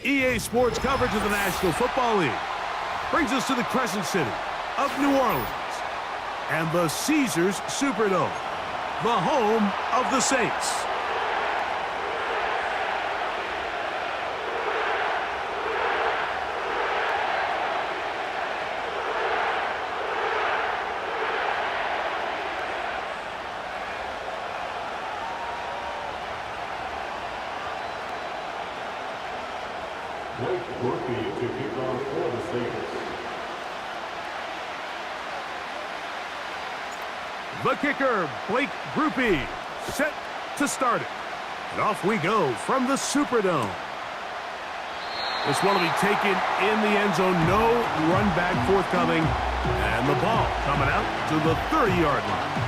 EA Sports coverage of the National Football League brings us to the Crescent City of New Orleans and the Caesars Superdome, the home of the Saints. To kick off for the Saints. The kicker, Blake Groupie, set to start it. And off we go from the Superdome. This one will be taken in the end zone. No run back forthcoming. And the ball coming out to the 30-yard line.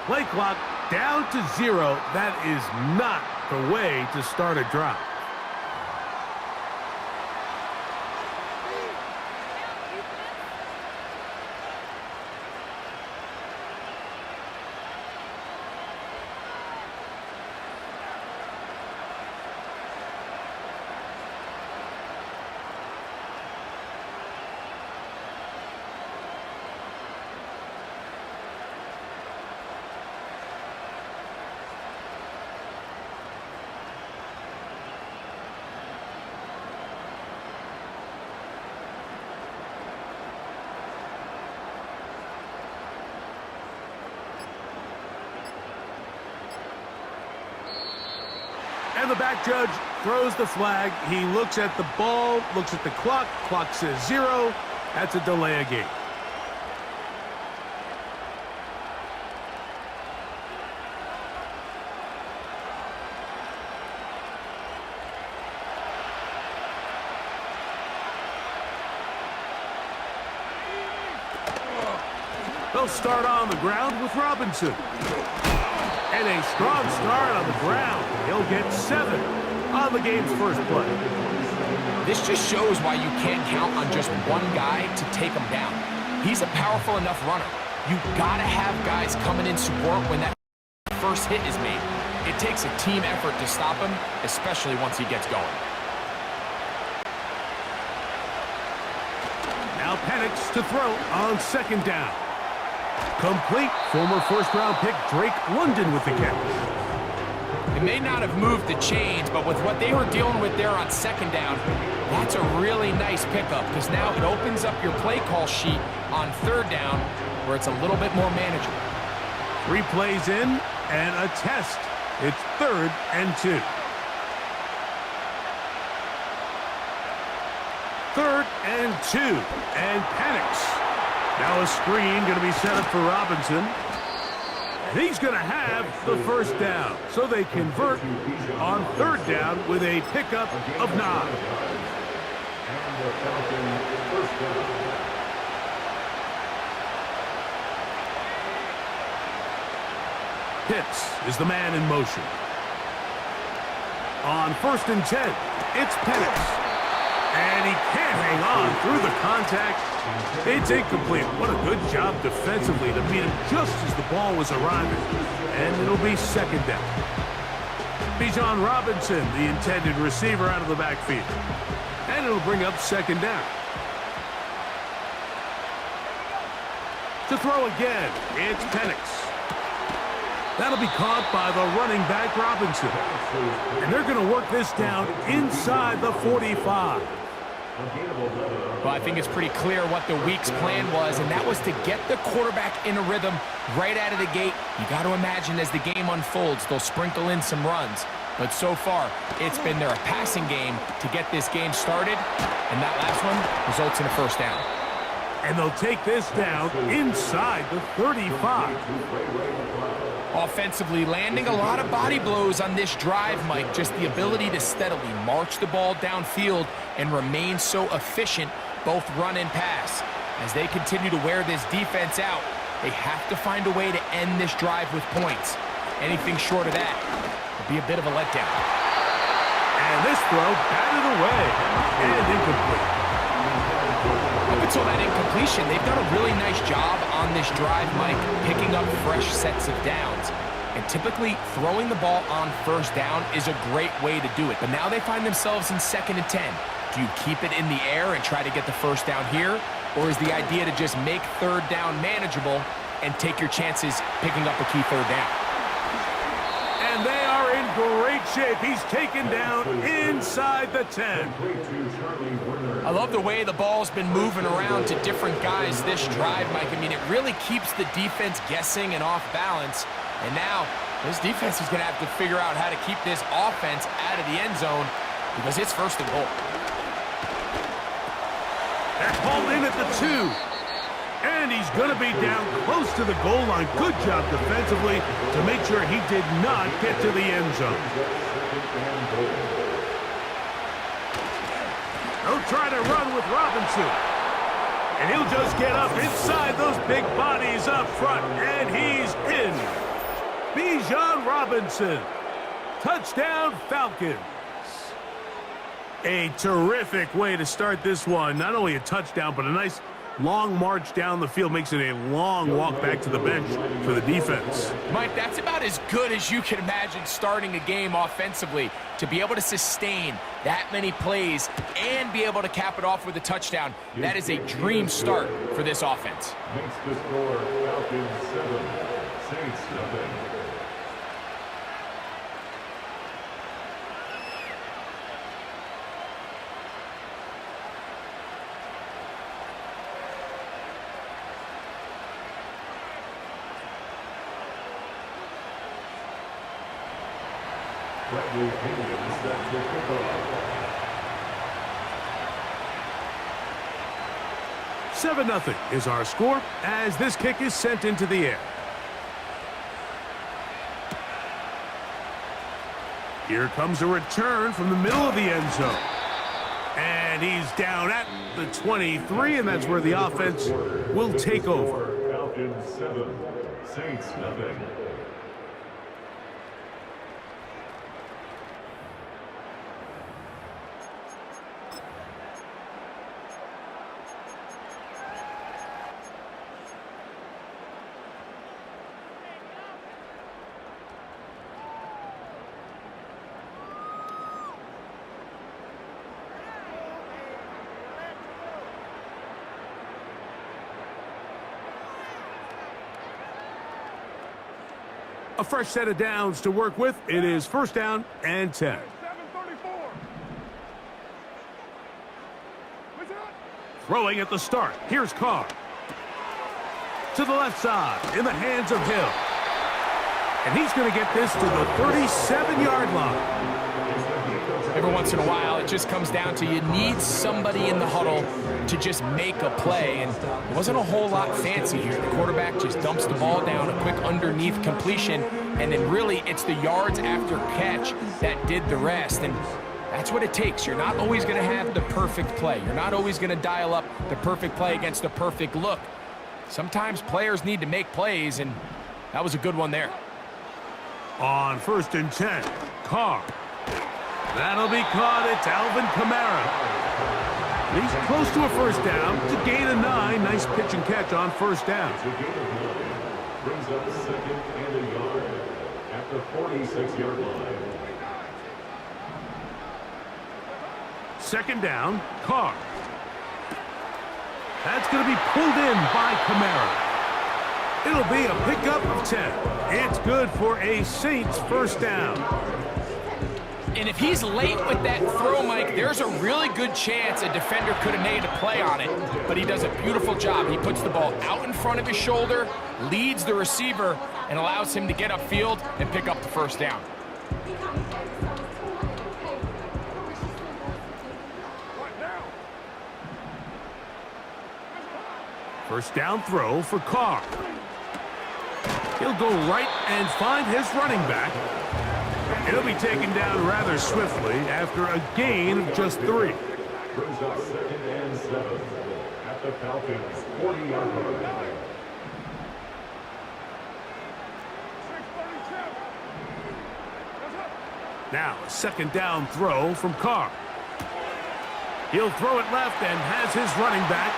Play clock down to 0. That is not the way to start a drive. And the back judge throws the flag. He looks at the ball, looks at the clock. Clock says 0. That's a delay of game. They'll start on the ground with Robinson. And a strong start on the ground. He'll get 7 on the game's first play. This just shows why you can't count on just one guy to take him down. He's a powerful enough runner. You gotta have guys coming in support when that first hit is made. It takes a team effort to stop him, especially once he gets going. Now Penix to throw on second down. Complete. Former first-round pick Drake London with the catch. It may not have moved the chains, but with what they were dealing with there on second down, that's a really nice pickup because now it opens up your play call sheet on third down where it's a little bit more manageable. 3 plays in and a test. It's 3rd and 2. 3rd and 2. And Penix. Now a screen going to be set up for Robinson. And he's going to have the first down. So they convert on 3rd down with a pickup of 9. And the Falcons first down. Pitts is the man in motion. On 1st and 10, it's Penix. And he can't hang on through the contact. It's incomplete. What a good job defensively to beat him just as the ball was arriving. And it'll be 2nd down. Bijan Robinson, the intended receiver, out of the backfield. And it'll bring up 2nd down. To throw again, it's Penix. That'll be caught by the running back Robinson. And they're going to work this down inside the 45. Well, I think it's pretty clear what the week's plan was, and that was to get the quarterback in a rhythm right out of the gate. You got to imagine as the game unfolds, they'll sprinkle in some runs. But so far, it's been their passing game to get this game started, and that last one results in a first down. And they'll take this down inside the 35. Offensively, landing a lot of body blows on this drive, Mike. Just the ability to steadily march the ball downfield and remain so efficient, both run and pass. As they continue to wear this defense out, they have to find a way to end this drive with points. Anything short of that would be a bit of a letdown. And this throw batted away and incomplete. Up until that incompletion, they've done a really nice job on this drive, Mike, picking up fresh sets of downs. And typically, throwing the ball on first down is a great way to do it. But now they find themselves in 2nd and 10. Do you keep it in the air and try to get the first down here? Or is the idea to just make 3rd down manageable and take your chances picking up a key 3rd down? And they are in great shape. He's taken down inside the 10. I love the way the ball's been moving around to different guys this drive, Mike. I mean, it really keeps the defense guessing and off balance. And now, this defense is going to have to figure out how to keep this offense out of the end zone because it's 1st and goal. That's hauled in at the 2. And he's going to be down close to the goal line. Good job defensively to make sure he did not get to the end zone. They'll try to run with Robinson. And he'll just get up inside those big bodies up front. And he's in. Bijan Robinson. Touchdown, Falcons. A terrific way to start this one. Not only a touchdown, but a nice long march down the field. Makes it a long walk back to the bench for the defense. Mike, that's about as good as you can imagine starting a game offensively. To be able to sustain that many plays and be able to cap it off with a touchdown, that is a dream start for this offense. Makes the score Falcons 7, Saints nothing. Bradley Pinion set to kick off. 7-0 is our score as this kick is sent into the air. Here comes a return from the middle of the end zone. And he's down at the 23, and that's where the offense will take over. Falcons 7, Saints nothing. A fresh set of downs to work with. It is 1st down and 10. Throwing at the start. Here's Carr. To the left side, in the hands of Hill. And he's going to get this to the 37-yard line. Every once in a while, it just comes down to you need somebody in the huddle to just make a play. And it wasn't a whole lot fancy here. The quarterback just dumps the ball down, a quick underneath completion, and then really it's the yards after catch that did the rest. And that's what it takes. You're not always going to have the perfect play. You're not always going to dial up the perfect play against the perfect look. Sometimes players need to make plays, and that was a good one there. On 1st and 10, Carr. That'll be caught. It's Alvin Kamara. He's close to a 1st down to gain a 9. Nice pitch and catch on 1st down. Brings up 2nd and a yard at the 46-yard line. 2nd down, Carr. That's going to be pulled in by Kamara. It'll be a pickup of 10. It's good for a Saints 1st down. And if he's late with that throw, Mike, there's a really good chance a defender could have made a play on it. But he does a beautiful job. He puts the ball out in front of his shoulder, leads the receiver, and allows him to get upfield and pick up the 1st down. First down throw for Carr. He'll go right and find his running back. He'll be taken down rather swiftly after a gain of just 3. Brings up 2nd and 7 at the Falcons' 40-yard line. Now a second down throw from Carr. He'll throw it left and has his running back.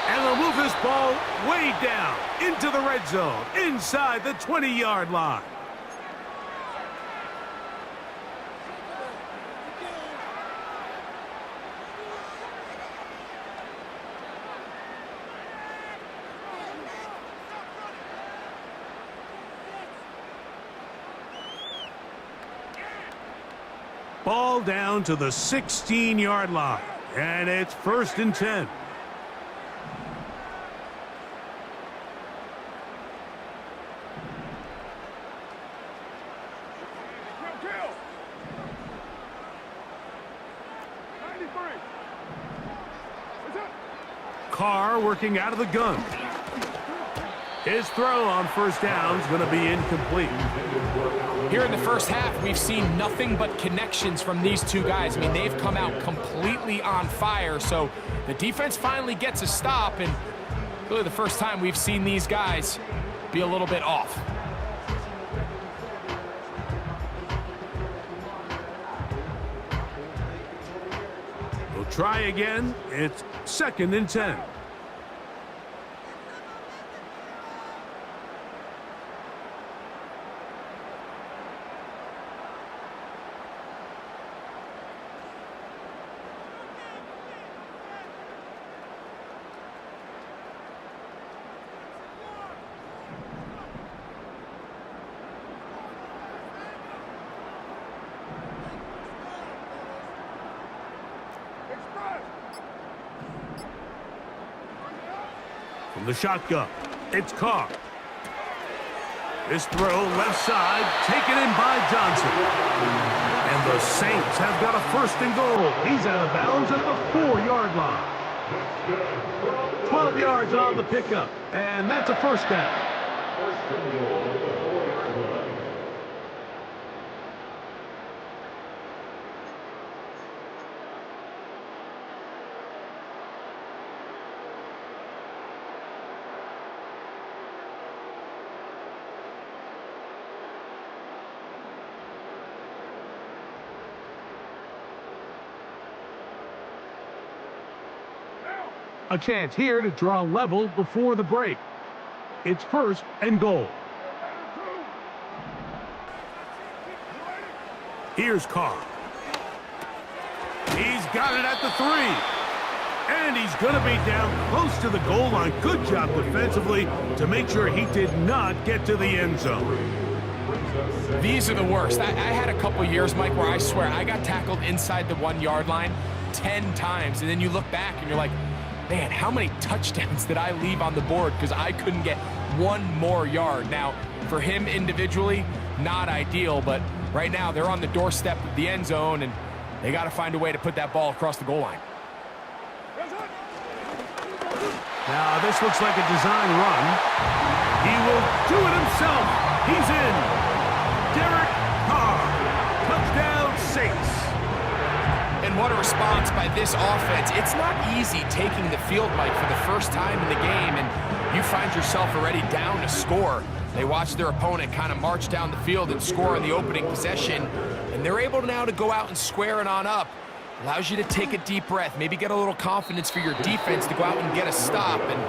And they'll move this ball way down into the red zone, inside the 20-yard line. Ball down to the 16-yard line, and it's 1st and 10. Carr working out of the gun. His throw on first down is going to be incomplete. Here in the first half, we've seen nothing but connections from these two guys. I mean, they've come out completely on fire, so the defense finally gets a stop, and really the first time we've seen these guys be a little bit off. We'll try again. It's 2nd and 10. From the shotgun, it's Carr. This throw left side, taken in by Johnson. And the Saints have got a 1st and goal. He's out of bounds at the 4-yard line. 12 yards on the pickup, and that's a 1st down. A chance here to draw level before the break. It's 1st and goal. Here's Carr. He's got it at the 3. And he's going to be down close to the goal line. Good job defensively to make sure he did not get to the end zone. These are the worst. I had a couple years, Mike, where I swear I got tackled inside the 1-yard line 10 times. And then you look back and you're like, man, how many touchdowns did I leave on the board because I couldn't get one more yard? Now, for him individually, not ideal, but right now they're on the doorstep of the end zone, and they got to find a way to put that ball across the goal line. Now, this looks like a design run. He will do it himself. He's in. Derek Carr. Touchdown, Saints. And what a response by this offense. It's not easy taking the field, Mike, for the first time in the game, and you find yourself already down to score. They watch their opponent kind of march down the field and score on the opening possession, and they're able now to go out and square it on up. Allows you to take a deep breath, maybe get a little confidence for your defense to go out and get a stop, and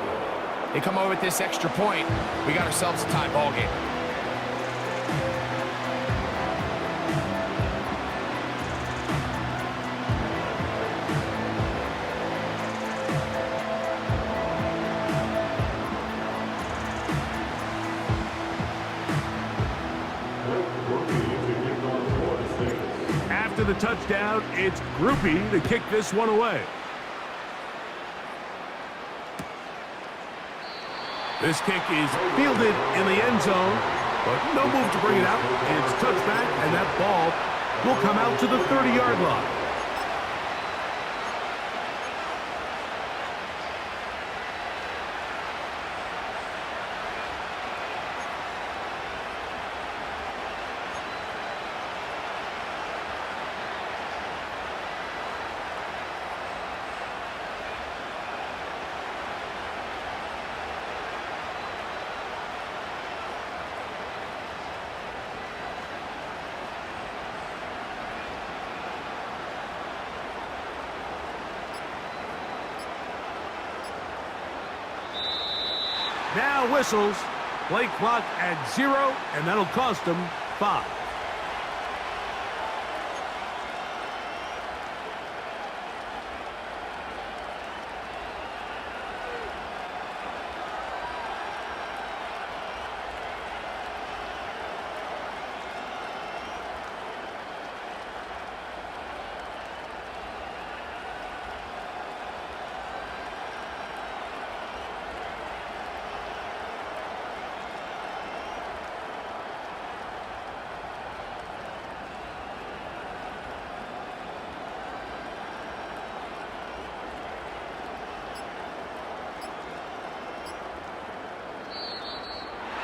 they come over with this extra point. We got ourselves a tie ball game. After the touchdown, it's Groupie to kick this one away. This kick is fielded in the end zone, but no move to bring it out. It's touchback, and that ball will come out to the 30-yard line. Now whistles. Play clock at 0, and that'll cost them 5.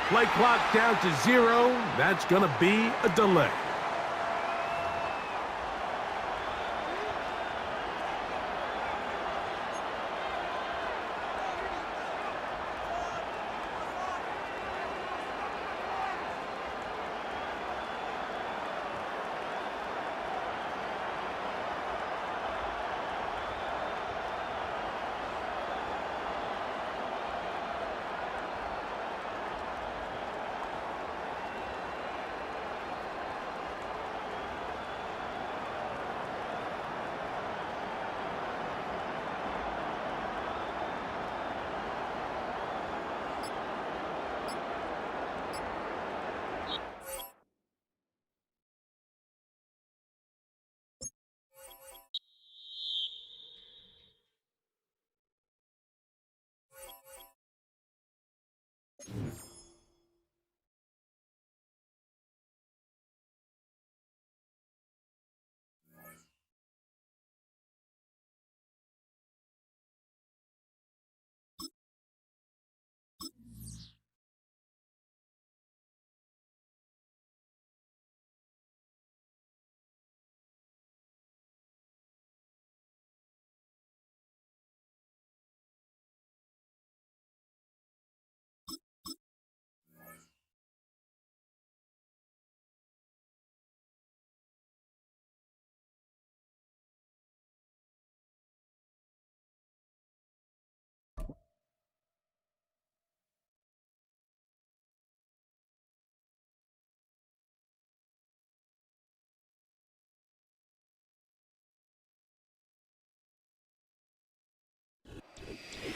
Play clock down to 0. That's going to be a delay.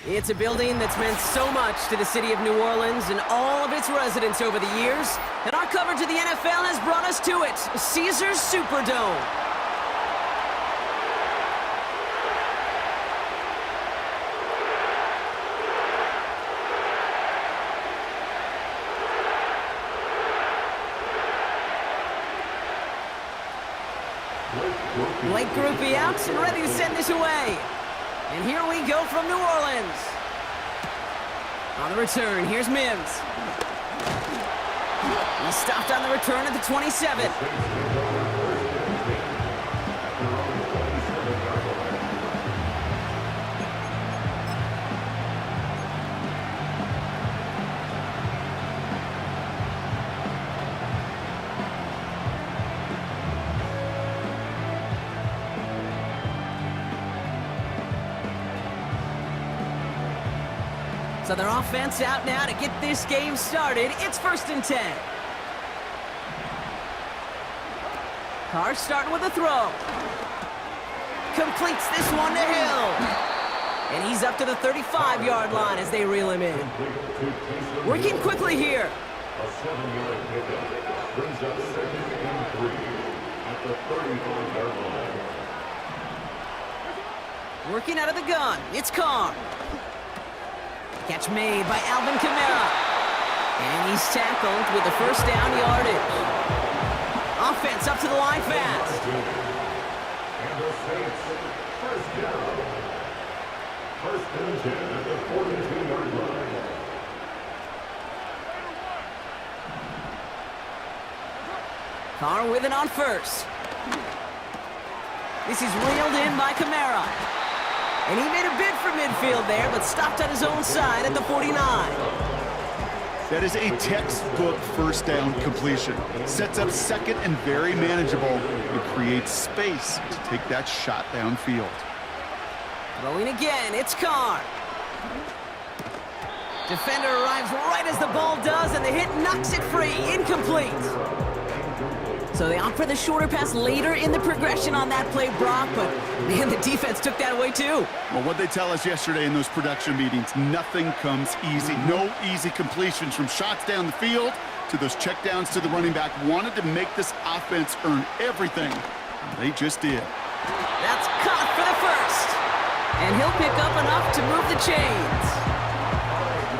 It's a building that's meant so much to the city of New Orleans and all of its residents over the years, and our coverage of the NFL has brought us to it, Caesars Superdome. Blake Groupie out and ready to send this away. And here we go from New Orleans. On the return, here's Mims. He stopped on the return at the 27. So their offense out now to get this game started. It's 1st and 10. Carr starting with a throw. Completes this one to Hill. And he's up to the 35-yard line as they reel him in. Working quickly here. A 7-yard pickup brings up 2nd and 3 at the 35-yard line. Working out of the gun. It's Carr. Catch made by Alvin Kamara. And he's tackled with the 1st down yardage. Offense up to the line fast. And the Saints, 1st down. 1st and 10 at the 42-yard line. Carr with it on 1st. This is reeled in by Kamara. And he made a bid for midfield there, but stopped on his own side at the 49. That is a textbook 1st down completion. Sets up 2nd and very manageable. It creates space to take that shot downfield. Throwing again, it's Carr. Defender arrives right as the ball does, and the hit knocks it free. Incomplete. So they opt for the shorter pass later in the progression on that play, Brock, but man, the defense took that away too. Well, what they tell us yesterday in those production meetings, nothing comes easy. No easy completions from shots down the field to those checkdowns to the running back. Wanted to make this offense earn everything. They just did. That's caught for the first. And he'll pick up enough to move the chains.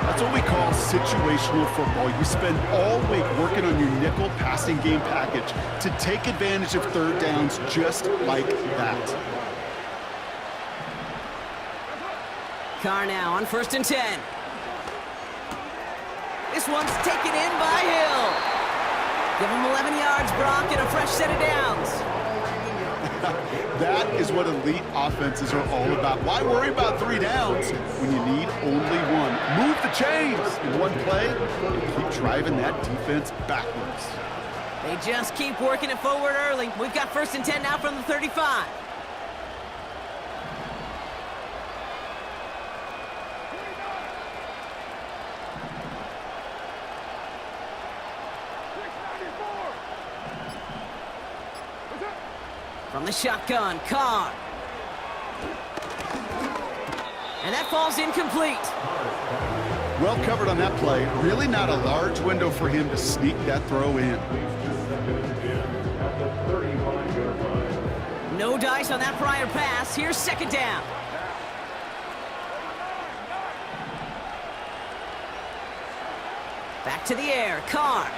That's what we call situational football. You spend all week working on your nickel passing game package to take advantage of third downs just like that. Carr now on 1st and 10. This one's taken in by Hill. Give him 11 yards, Brock, and a fresh set of downs. That is what elite offenses are all about. Why worry about 3 downs when you need only one? Move the chains in one play and keep driving that defense backwards. They just keep working it forward early. We've got 1st and 10 now from the 35. From the shotgun, Carr. And that falls incomplete. Well covered on that play. Really not a large window for him to sneak that throw in. No dice on that prior pass. Here's 2nd down. Back to the air, Carr.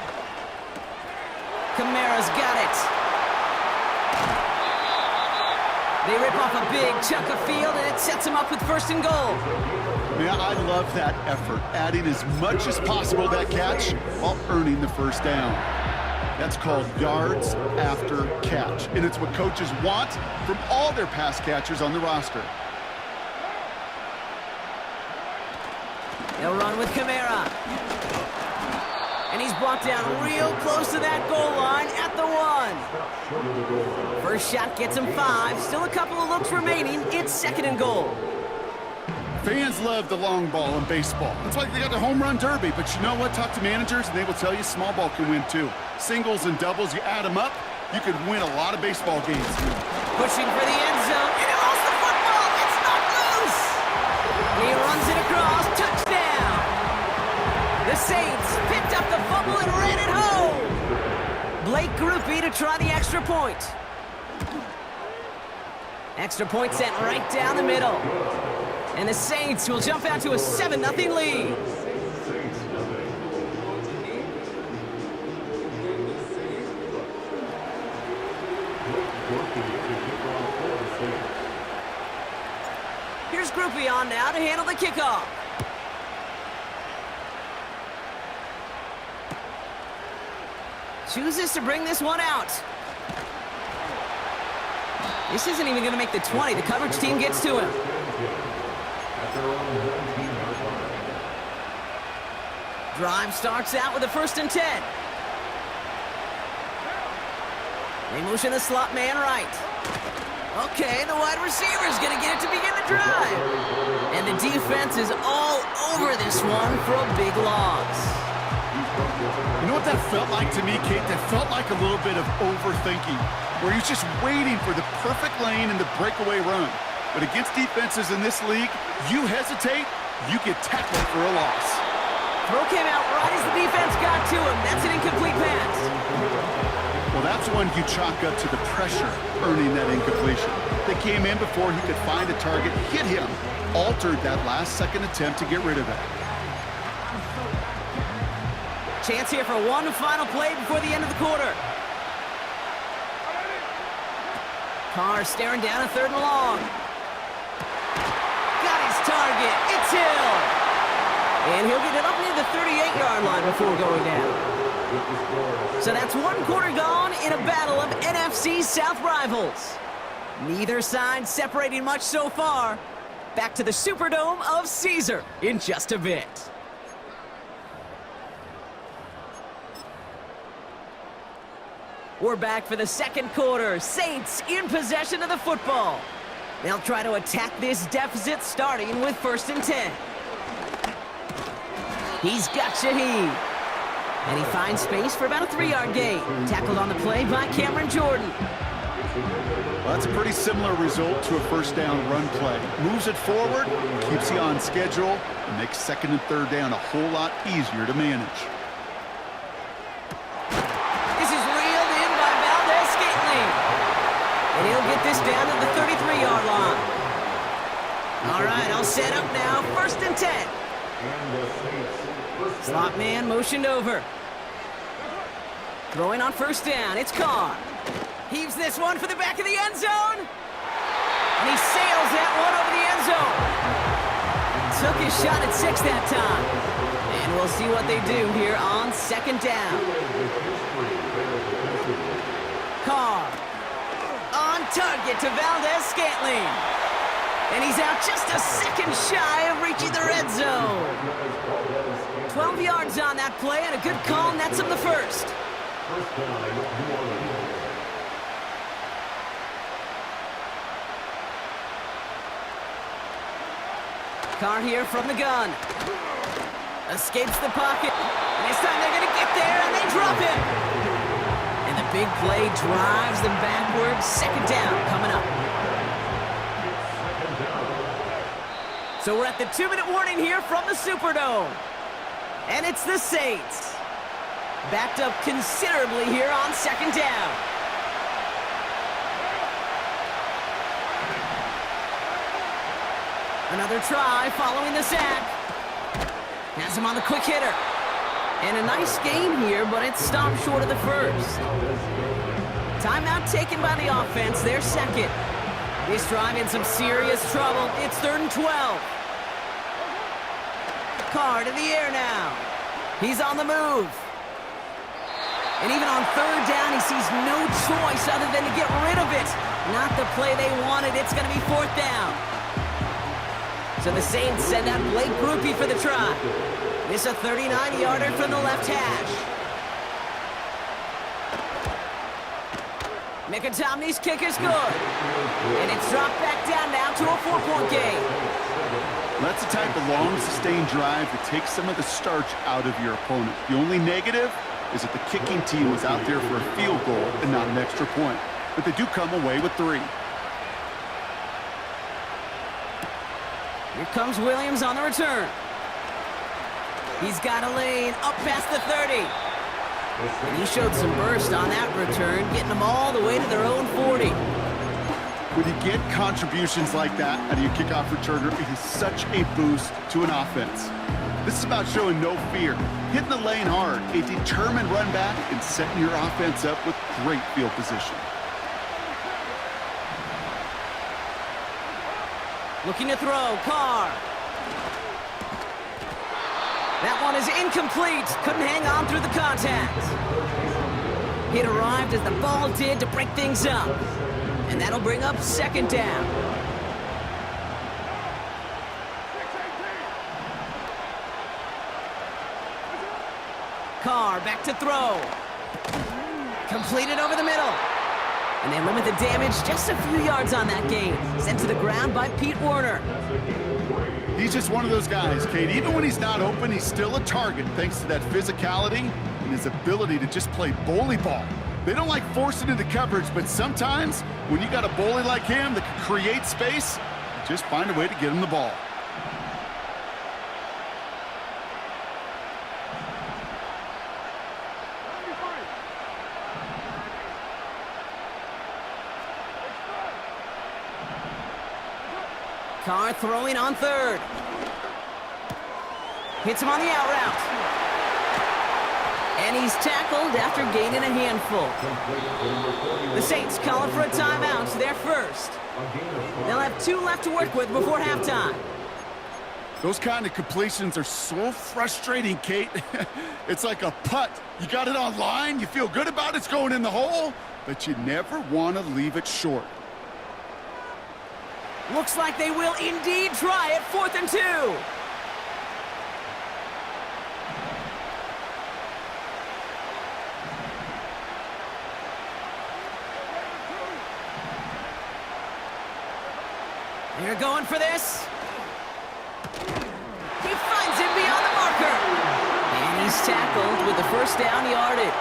Kamara's got it. They rip off a big chunk of field, and it sets them up with 1st and goal. Yeah, I love that effort, adding as much as possible to that catch while earning the 1st down. That's called yards after catch, and it's what coaches want from all their pass catchers on the roster. They'll run with Kamara. And he's brought down real close to that goal line at the 1. First shot gets him 5. Still a couple of looks remaining. It's 2nd and goal. Fans love the long ball in baseball. It's like they got the home run derby, but you know what? Talk to managers and they will tell you small ball can win too. Singles and doubles, you add them up, you could win a lot of baseball games. Pushing for the end zone, and he lost the football. It's not loose. He runs it across. Touchdown. The Saints picked up the fumble and ran it home. Blake Groupie to try the extra point. Extra point sent right down the middle. And the Saints will jump out to a 7-0 lead. Here's Groupie on now to handle the kickoff. Chooses to bring this one out. This isn't even going to make the 20. The coverage team gets to him. Drive starts out with a 1st and 10. They motion the slot man right. Okay, the wide receiver's going to get it to begin the drive. And the defense is all over this one for a big loss. You know what that felt like to me, Kate? That felt like a little bit of overthinking, where he's just waiting for the perfect lane and the breakaway run. But against defenses in this league, you hesitate, you get tackled for a loss. Throw came out right as the defense got to him. That's an incomplete pass. Well, that's one you chalk up to the pressure earning that incompletion. They came in before he could find a target, hit him, altered that last-second attempt to get rid of it. Chance here for one final play before the end of the quarter. Carr staring down a 3rd and long. Got his target. It's Hill. And he'll get it up near the 38-yard line before going down. So that's 1 quarter gone in a battle of NFC South rivals. Neither side separating much so far. Back to the Superdome of Caesar in just a bit. We're back for the 2nd quarter. Saints in possession of the football. They'll try to attack this deficit starting with 1st and 10. He's got Shaheed. And he finds space for about a 3-yard gain. Tackled on the play by Cameron Jordan. Well, that's a pretty similar result to a first down run play. Moves it forward, keeps you on schedule, and makes second and third down a whole lot easier to manage. This is reeled in by Valdez-Scantling. And he'll get this down to the 33-yard line. All right, all set up now. 1st and 10. Slot man motioned over. Throwing on 1st down. It's Carr. Heaves this one for the back of the end zone. And he sails that one over the end zone. Took his shot at 6 that time. And we'll see what they do here on 2nd down. Carr. On target to Valdez-Scantling. And he's out just a second shy of reaching the red zone. 12 yards on that play, and a good call nets him the first. Carr here from the gun. Escapes the pocket. And this time they're going to get there, and they drop him. And the big play drives them backwards. 2nd down coming up. So we're at the 2-minute warning here from the Superdome. And it's the Saints. Backed up considerably here on 2nd down. Another try following the sack. Has him on the quick hitter. And a nice gain here, but it's stopped short of the first. Timeout taken by the offense, their second. This drive in some serious trouble. It's 3rd and 12. Carr to the air now. He's on the move. And even on 3rd down, he sees no choice other than to get rid of it. Not the play they wanted. It's going to be 4th down. So the Saints send out Blake Grupe for the try. This a 39-yarder from the left hash. Mickatommy's kick is good. And it's dropped back down now to a 4-point game. That's the type of long, sustained drive that takes some of the starch out of your opponent. The only negative is that the kicking team was out there for a field goal and not an extra point. But they do come away with 3. Here comes Williams on the return. He's got a lane up past the 30. And he showed some burst on that return, getting them all the way to their own 40. When you get contributions like that out of your kickoff returner, it is such a boost to an offense. This is about showing no fear, hitting the lane hard, a determined run back, and setting your offense up with great field position. Looking to throw, Carr. That one is incomplete. Couldn't hang on through the contact. It arrived as the ball did to break things up. And that'll bring up 2nd down. Carr back to throw. Completed over the middle. And they limit the damage just a few yards on that gain. Sent to the ground by Pete Werner. He's just one of those guys, Kate. Even when he's not open, he's still a target thanks to that physicality and his ability to just play bully ball. They don't like forcing into coverage, but sometimes when you got a bully like him that can create space, just find a way to get him the ball. Carr throwing on 3rd. Hits him on the out route. And he's tackled after gaining a handful. The Saints calling for a timeout, their first. They'll have 2 left to work with before halftime. Those kind of completions are so frustrating, Kate. It's like a putt. You got it on line, you feel good about it's going in the hole, but you never want to leave it short. Looks like they will indeed try it. 4th and 2. They're going for this. He finds him beyond the marker. he's tackled with the first down yardage.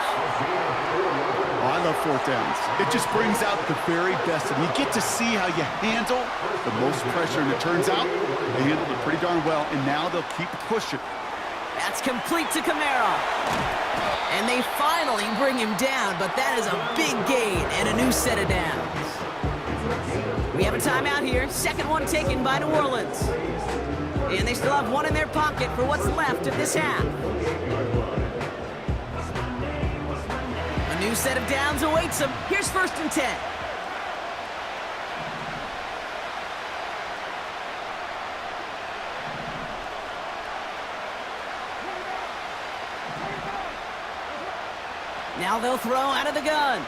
Oh, I love fourth downs. It just brings out the very best, and you get to see how you handle the most pressure, and it turns out they handled it pretty darn well, and now they'll keep pushing. That's complete to Kamara. And they finally bring him down, but that is a big gain and a new set of downs. We have a timeout here. Second one taken by New Orleans. And they still have one in their pocket for what's left of this half. A new set of downs awaits them. Here's 1st and 10. Now they'll throw out of the gun.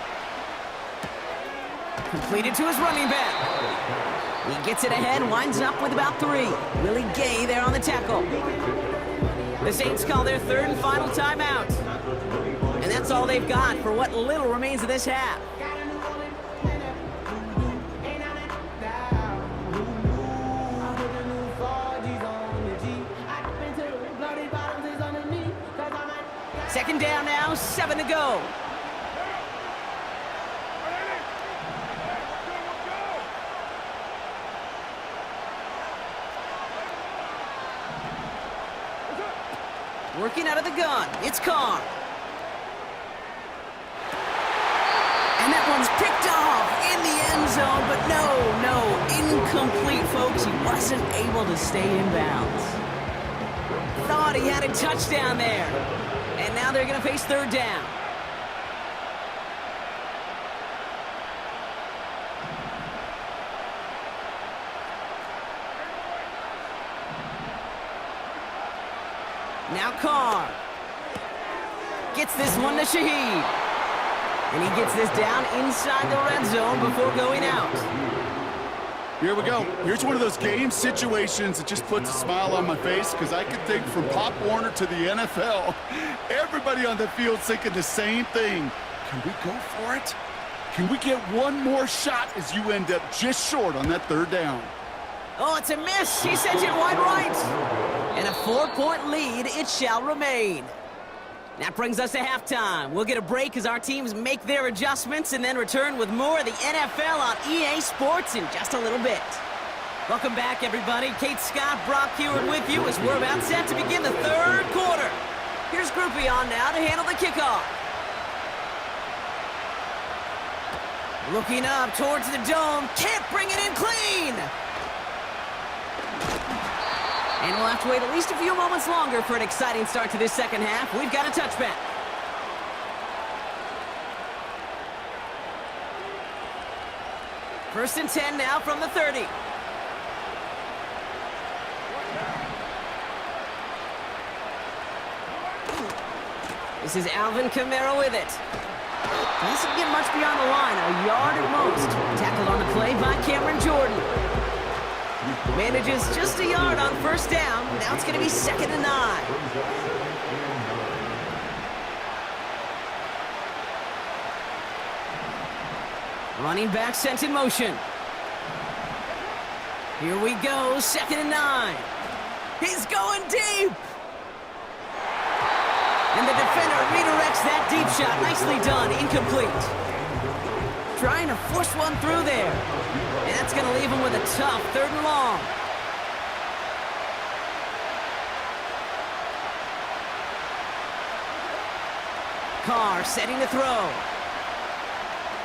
Completed to his running back. He gets it ahead, winds up with about 3. Willie Gay there on the tackle. The Saints call their 3rd and final timeout. And that's all they've got for what little remains of this half. Second down now, 7 to go. Working out of the gun, it's Carr. And that one's picked off in the end zone, but no, incomplete, folks. He wasn't able to stay in bounds. Thought he had a touchdown there. And now they're going to face 3rd down. Now Carr gets this one to Shaheed. And he gets this down inside the red zone before going out. Here we go. Here's one of those game situations that just puts a smile on my face, because I can think from Pop Warner to the NFL, everybody on the field thinking the same thing. Can we go for it? Can we get one more shot as you end up just short on that 3rd down? Oh, it's a miss. He sent it wide right. And a 4-point lead it shall remain. That brings us to halftime. We'll get a break as our teams make their adjustments and then return with more of the NFL on EA Sports in just a little bit. Welcome back, everybody. Kate Scott, Brock Heward with you as we're about set to begin the 3rd quarter. Here's Groupie on now to handle the kickoff. Looking up towards the dome. Can't bring it in clean. And we'll have to wait at least a few moments longer for an exciting start to this second half. We've got a touchback. First and 10 now from the 30. This is Alvin Kamara with it. Doesn't get much beyond the line, a yard at most. Tackled on the play by Cameron Jordan. Manages just a yard on 1st down. Now it's going to be 2nd and 9. Running back sent in motion. Here we go, 2nd and 9. He's going deep. And the defender redirects that deep shot. Nicely done, incomplete. Trying to force one through there. And that's going to leave him with a tough 3rd and long. Carr setting to throw.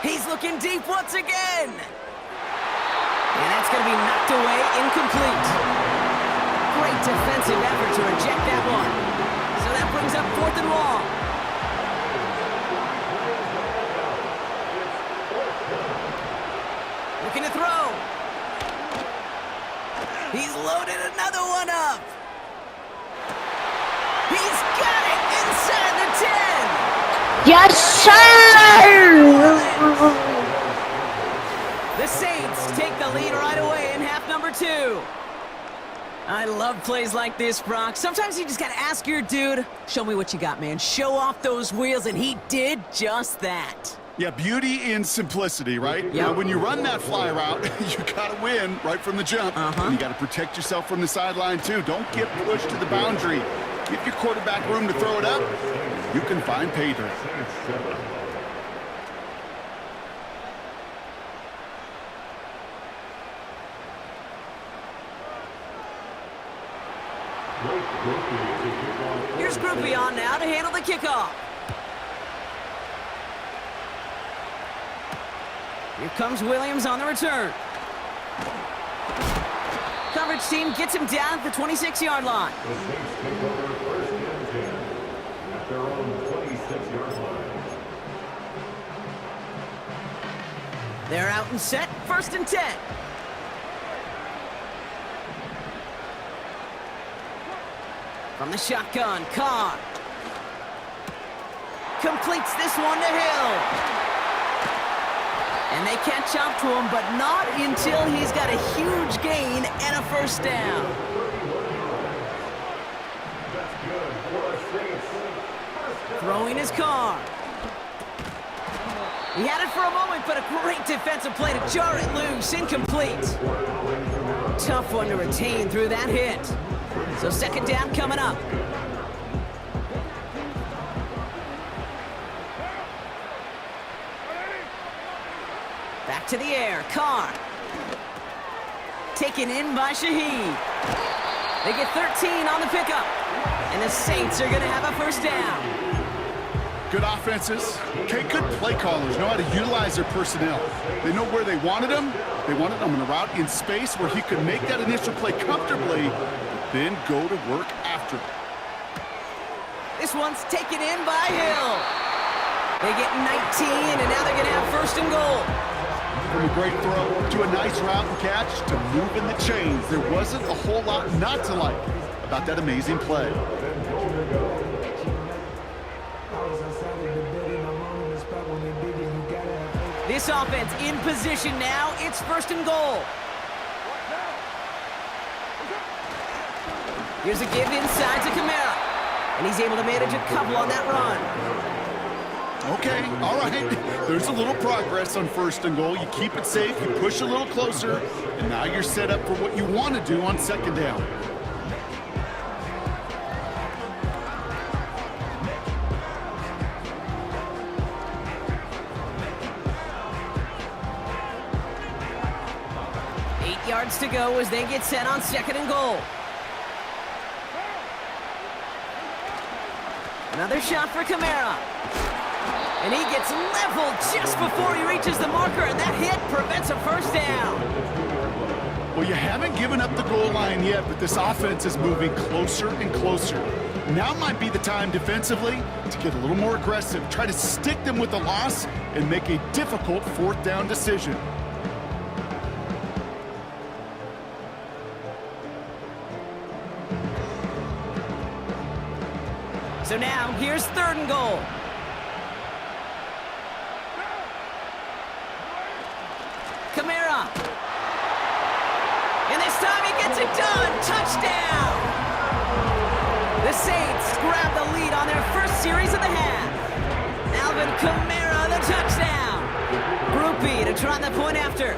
He's looking deep once again. And that's going to be knocked away, incomplete. Great defensive effort to reject that one. So that brings up 4th and long. Looking to throw. He's loaded another one up. He's got it inside the 10. Yes, sir! The Saints take the lead right away in half number 2. I love plays like this, Brock. Sometimes you just got to ask your dude, show me what you got, man. Show off those wheels, and he did just that. Yeah, beauty in simplicity, right? Yep. Now, when you run that fly route, you got to win right from the jump. You got to protect yourself from the sideline, too. Don't get pushed to the boundary. Give your quarterback room to throw it up. You can find pay dirt. Here's Groupie on now to handle the kickoff. Here comes Williams on the return. Coverage team gets him down at the 26-yard line. The Saints take over first and 10 at their own 26-yard line. They're out and set, first and 10. From the shotgun, Carr. Completes this one to Hill. And they catch up to him, but not until he's got a huge gain and a first down. That's good for the Saints. Throwing his Carr. He had it for a moment, but a great defensive play to jar it loose. Incomplete. Tough one to retain through that hit. So second down coming up. Back to the air, Carr. Taken in by Shaheed. They get 13 on the pickup. And the Saints are going to have a first down. Good offenses. Okay, good play callers know how to utilize their personnel. They know where they wanted them. They wanted them in a route in space where he could make that initial play comfortably, but then go to work after. This one's taken in by Hill. They get 19, and now they're going to have first and goal. From a great throw to a nice route and catch to moving the chains, there wasn't a whole lot not to like about that amazing play. This offense in position now. It's first and goal. Here's a give inside to Kamara. And he's able to manage a couple on that run. Okay, all right. There's a little progress on first and goal. You keep it safe, you push a little closer, and now you're set up for what you want to do on second down. Yards to go as they get set on second and goal. Another shot for Kamara. And he gets leveled just before he reaches the marker, and that hit prevents a first down. Well, you haven't given up the goal line yet, but this offense is moving closer and closer. Now might be the time defensively to get a little more aggressive, try to stick them with the loss, and make a difficult fourth down decision. So now, here's third and goal. Kamara. And this time he gets it done. Touchdown! The Saints grab the lead on their first series of the half. Alvin Kamara, the touchdown. Groupie to try the point after.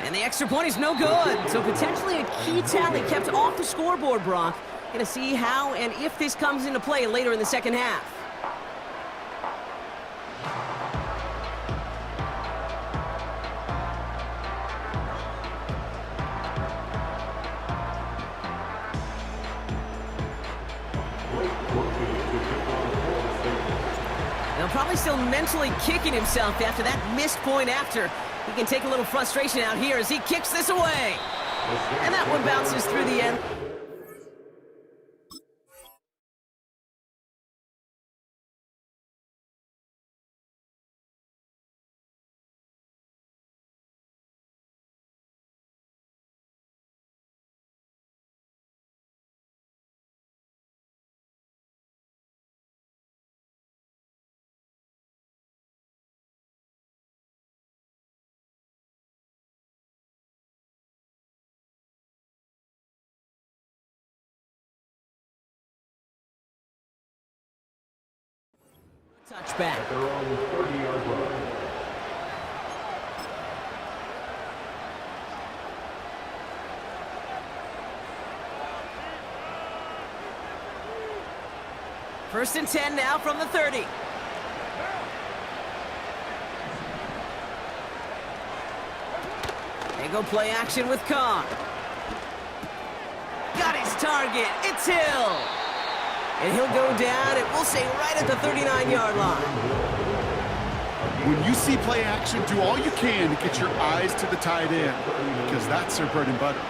And the extra point is no good. So potentially a key tally kept off the scoreboard, Brock. Going to see how and if this comes into play later in the second half. Now probably still mentally kicking himself after that missed point after. He can take a little frustration out here as he kicks this away. And that one bounces through the end. Touchback. At their own 30-yard line. First and 10 now from the 30. They go play action with Carr. Got his target. It's Hill. And he'll go down, and we'll say right at the 39-yard line. When you see play action, do all you can to get your eyes to the tight end, because that's their bread and butter.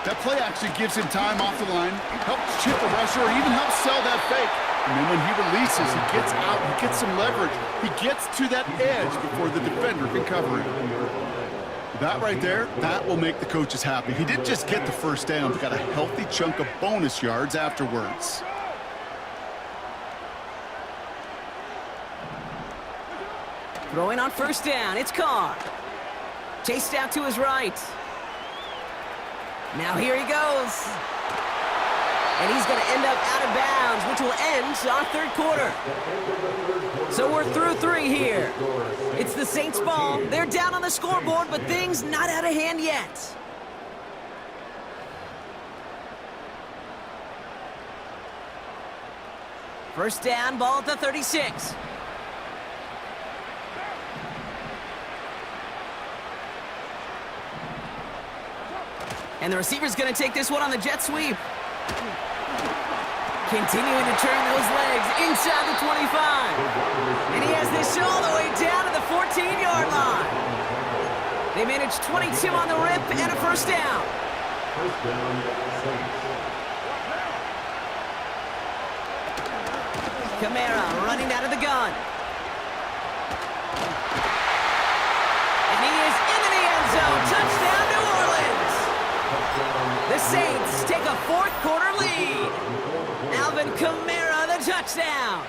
That play action gives him time off the line, helps chip a rusher, or even helps sell that fake. And then when he releases, he gets out, he gets some leverage. He gets to that edge before the defender can cover him. That right there, that will make the coaches happy. He didn't just get the first down, but got a healthy chunk of bonus yards afterwards. Throwing on first down, it's Carr. Chased out to his right. Now here he goes. And he's going to end up out of bounds, which will end our third quarter. So we're through 3 here. It's the Saints' ball. They're down on the scoreboard, but things not out of hand yet. First down, ball at the 36. And the receiver's going to take this one on the jet sweep. Continuing to turn those legs inside the 25. And he has this all the way down to the 14-yard line. They managed 22 on the rip and a first down. First down, Saints. Kamara running out of the gun. And he is into the end zone. Touchdown, New Orleans. The Saints take a fourth quarter lead. Alvin Kamara, the touchdown.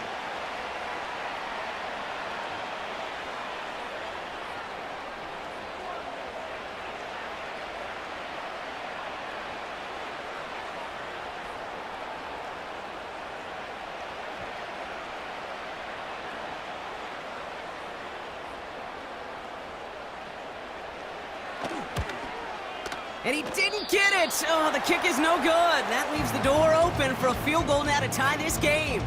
And he didn't get it. Oh, the kick is no good. That leaves the door open for a field goal now to tie this game.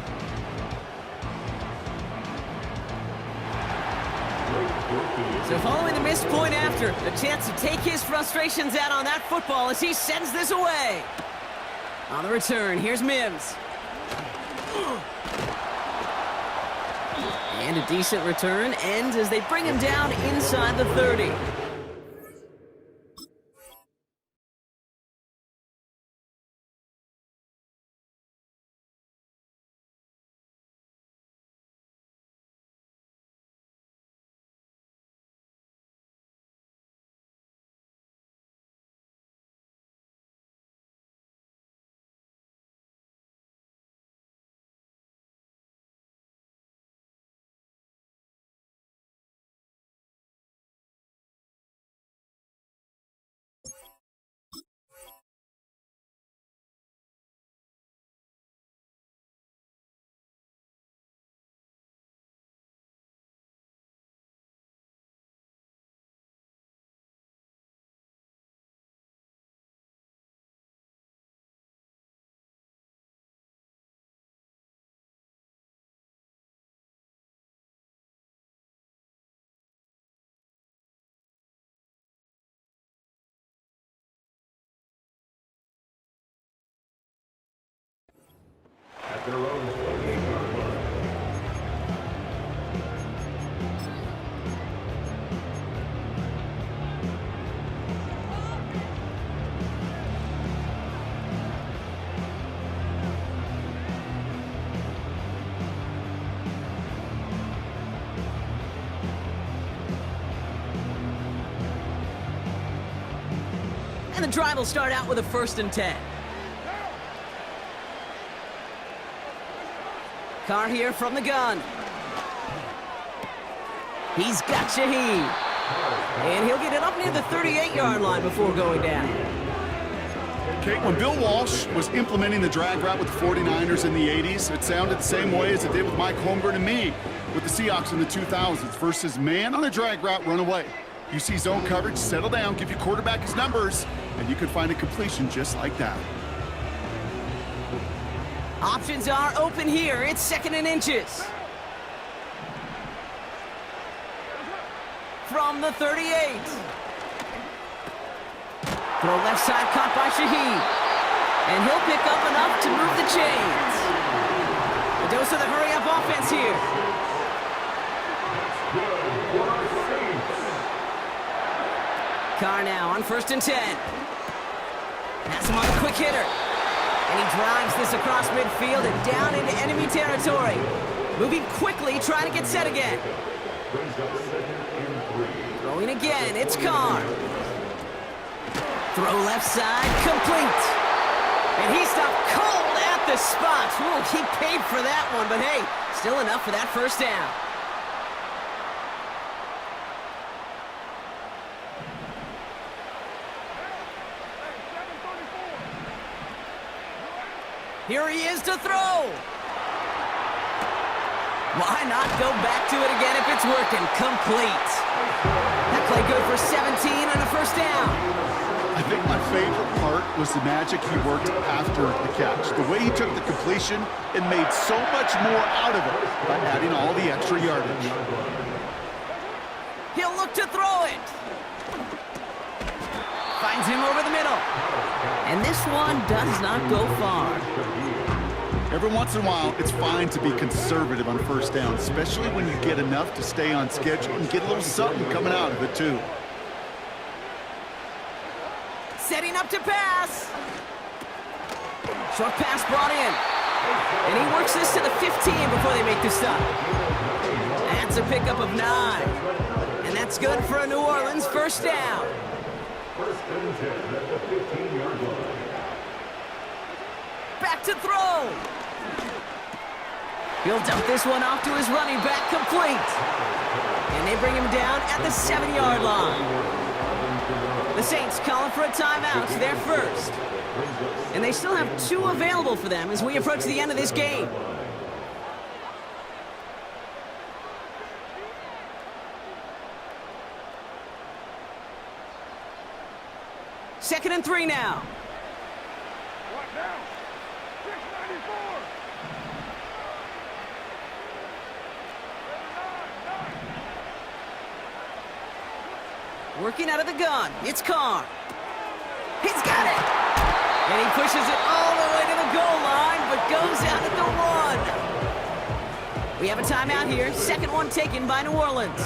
So following the missed point after, a chance to take his frustrations out on that football as he sends this away. On the return, here's Mims. And a decent return ends as they bring him down inside the 30. At their own 28-yard line. And the drive will start out with a 1st and 10. Carr here from the gun. He's got Shaheed. And he'll get it up near the 38-yard line before going down. Okay, when Bill Walsh was implementing the drag route with the 49ers in the 80s, it sounded the same way as it did with Mike Holmgren and me with the Seahawks in the 2000s versus man on a drag route, run away. You see zone coverage, settle down, give your quarterback his numbers, and you can find a completion just like that. Options are open here. It's 2nd and inches. From the 38. Throw left side caught by Shaheed. And he'll pick up enough to move the chains. A dose of the hurry-up offense here. Carr now on 1st and 10. Has him on a quick hitter. And he drives this across midfield and down into enemy territory. Moving quickly, trying to get set again. Throwing again, it's Carr. Throw left side, complete. And he stopped cold at the spot. Ooh, he paid for that one, but hey, still enough for that 1st down. Here he is to throw. Why not go back to it again if it's working? Complete. That play good for 17 and a 1st down. I think my favorite part was the magic he worked after the catch. The way he took the completion and made so much more out of it by adding all the extra yardage. He'll look to throw it. Finds him over the middle. And this one does not go far. Every once in a while, it's fine to be conservative on 1st down, especially when you get enough to stay on schedule and get a little something coming out of it, too. Setting up to pass. Short pass brought in. And he works this to the 15 before they make the stop. That's a pickup of 9. And that's good for a New Orleans 1st down. 1st and 10 at the 15-yard line. Back to throw. He'll dump this one off to his running back, complete. And they bring him down at the 7-yard line. The Saints calling for a timeout, their 1st. And they still have 2 available for them as we approach the end of this game. Second and 3 now. Working out of the gun, it's Carr. He's got it! And he pushes it all the way to the goal line, but goes out at the 1. We have a timeout here, 2nd one taken by New Orleans.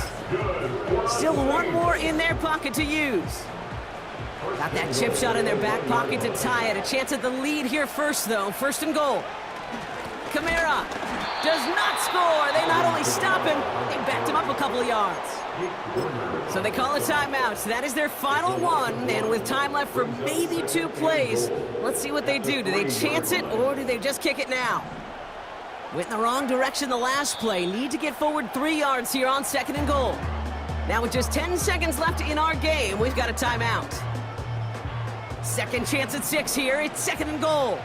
Still 1 more in their pocket to use. Got that chip shot in their back pocket to tie it. A chance at the lead here first, though. 1st and goal. Kamara does not score. They not only stop him, they backed him up a couple of yards. So they call a timeout. So that is their final one, and with time left for maybe 2 plays, let's see what they do. Do they chance it, or do they just kick it now? Went in the wrong direction the last play. Need to get forward 3 yards here on 2nd and goal. Now with just 10 seconds left in our game, we've got a timeout. Second chance at 6 here. It's 2nd and goal.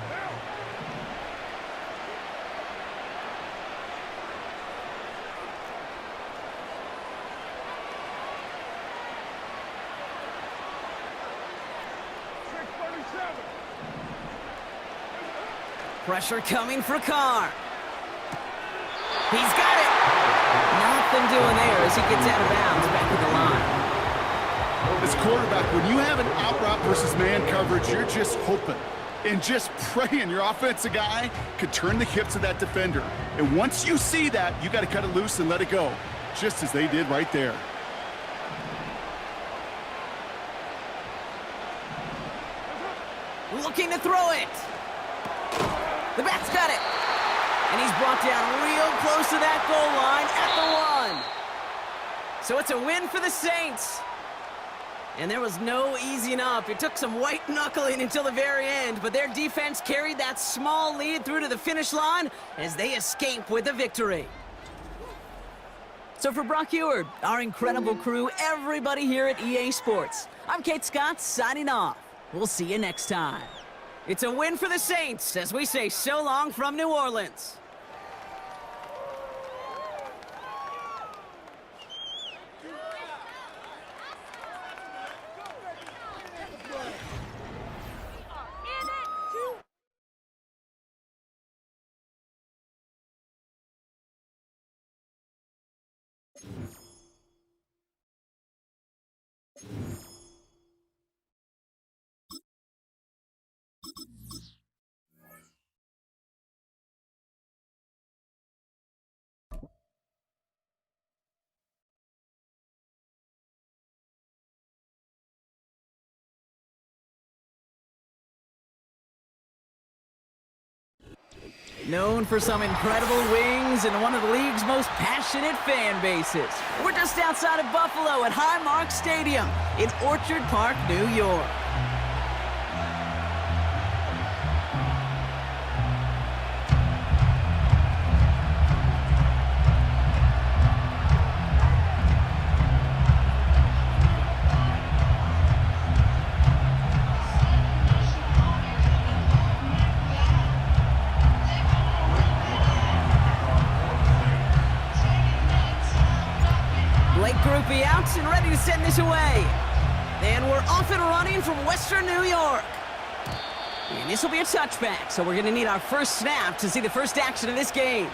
Pressure coming for Carr. He's got it. Nothing doing there as he gets out of bounds back at the line. As quarterback, when you have an out route versus man coverage, you're just hoping and just praying your offensive guy could turn the hips of that defender. And once you see that, you got to cut it loose and let it go, just as they did right there. Looking to throw it. The back's got it. And he's brought down real close to that goal line at the 1. So it's a win for the Saints. And there was no easing up. It took some white knuckling until the very end, but their defense carried that small lead through to the finish line as they escape with a victory. So for Brock Eward, our incredible crew, everybody here at EA Sports, I'm Kate Scott signing off. We'll see you next time. It's a win for the Saints as we say so long from New Orleans. Known for some incredible wings and one of the league's most passionate fan bases. We're just outside of Buffalo at Highmark Stadium in Orchard Park, New York. Groupie out and ready to send this away. And we're off and running from Western New York. And this will be a touchback, so we're going to need our first snap to see the first action of this game.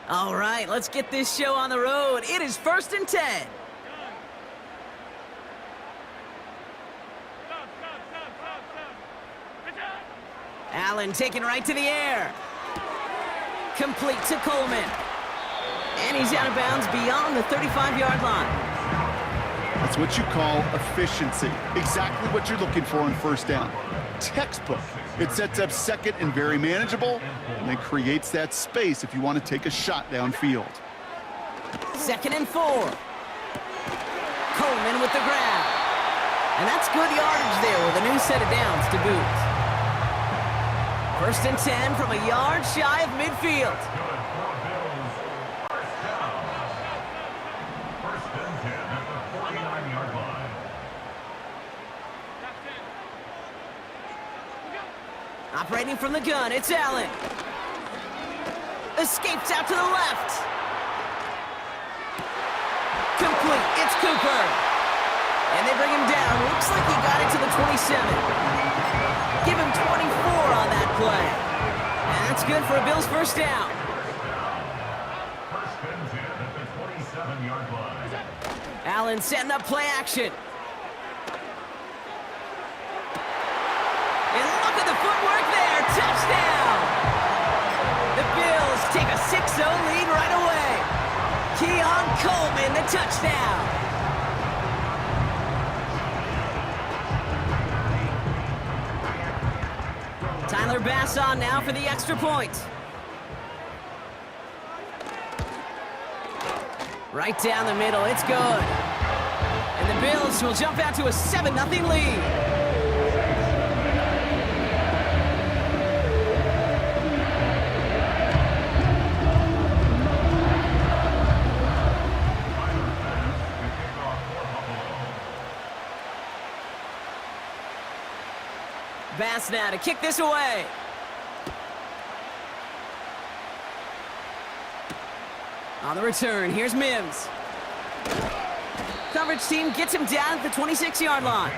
All right, let's get this show on the road. It is 1st and 10. Allen taken right to the air. Complete to Coleman. And he's out of bounds beyond the 35-yard line. That's what you call efficiency. Exactly what you're looking for on first down. Textbook. It sets up second and very manageable, and then creates that space if you want to take a shot downfield. 2nd and 4. Coleman with the grab. And that's good yardage there with a new set of downs to boot. 1st and 10 from a yard shy of midfield. Operating from the gun, it's Allen. Escapes out to the left. Complete, it's Cooper. And they bring him down. Looks like he got it to the 27. Give him 24 on that play. And that's good for a Bills first down. 1st and 10 at the 27-yard line. Allen setting up play action. And look at the footwork there. Touchdown! The Bills take a 6-0 lead right away. Keon Coleman, the touchdown. Tyler Bass on now for the extra point. Right down the middle, it's good. And the Bills will jump out to a 7-0 lead. Bass now to kick this away. On the return, here's Mims. Coverage team gets him down at the 26-yard line.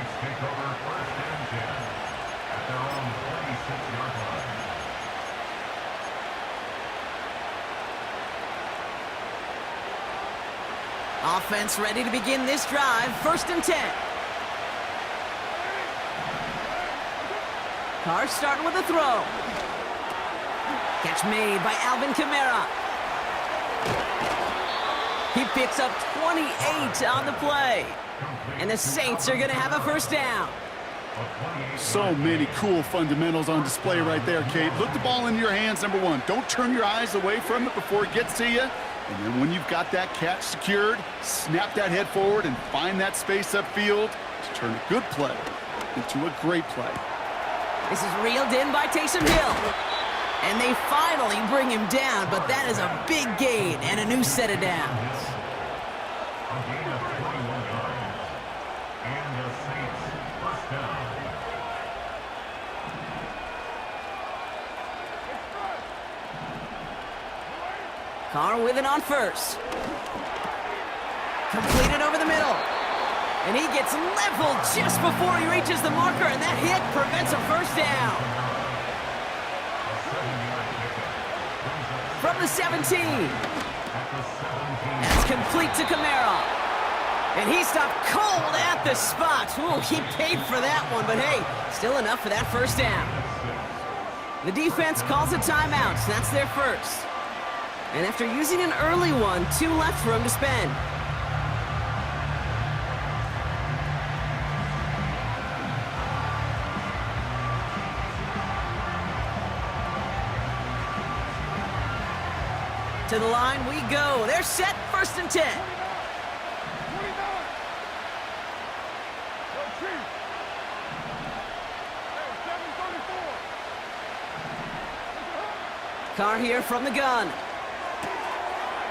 Offense ready to begin this drive. 1st and 10. Carr starting with a throw. Catch made by Alvin Kamara. He picks up 28 on the play. And the Saints are going to have a first down. So many cool fundamentals on display right there, Kate. Look the ball into your hands, number one. Don't turn your eyes away from it before it gets to you. And then when you've got that catch secured, snap that head forward and find that space upfield to turn a good play into a great play. This is reeled in by Taysom Hill. And they finally bring him down, but that is a big gain and a new set of downs. A gain of 21 yards. And the Saints first down. Carr with it on first. Completed over the middle. And he gets leveled just before he reaches the marker, and that hit prevents a first down. From the 17. That's complete to Kamara. And he stopped cold at the spot. Ooh, he paid for that one, but hey, still enough for that first down. The defense calls a timeout, so that's their first. And after using an early one, 2 left for him to spend. To the line we go. They're set, 1st and 10. Carr here from the gun.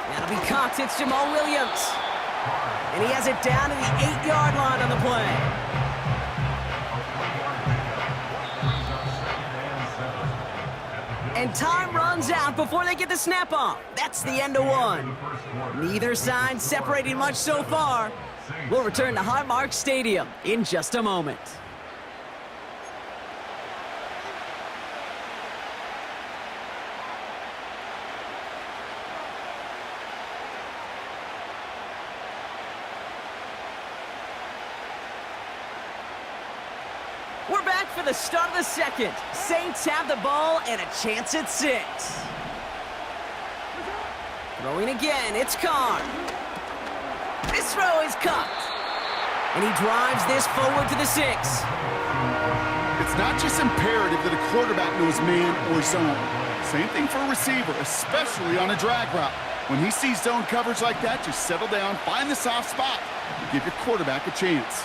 That'll be cocked. It's Jamal Williams. And he has it down to the 8-yard line on the play. And time runs out before they get the snap off. That's the end of one. Neither side separating much so far. We'll return to Highmark Stadium in just a moment. We're back for the start of the second. Saints have the ball and a chance at 6. Throwing again, it's Carr. This throw is cut. And he drives this forward to the 6. It's not just imperative that a quarterback knows man or zone. Same thing for a receiver, especially on a drag route. When he sees zone coverage like that, just settle down, find the soft spot, and give your quarterback a chance.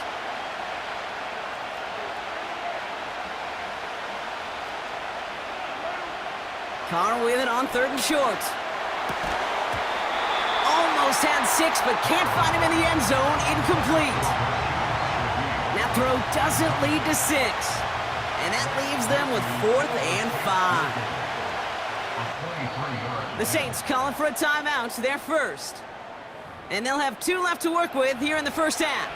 Carr with it on 3rd and short. Almost had 6, but can't find him in the end zone. Incomplete. That throw doesn't lead to 6. And that leaves them with 4th and 5. The Saints calling for a timeout. They're first. And they'll have 2 left to work with here in the first half.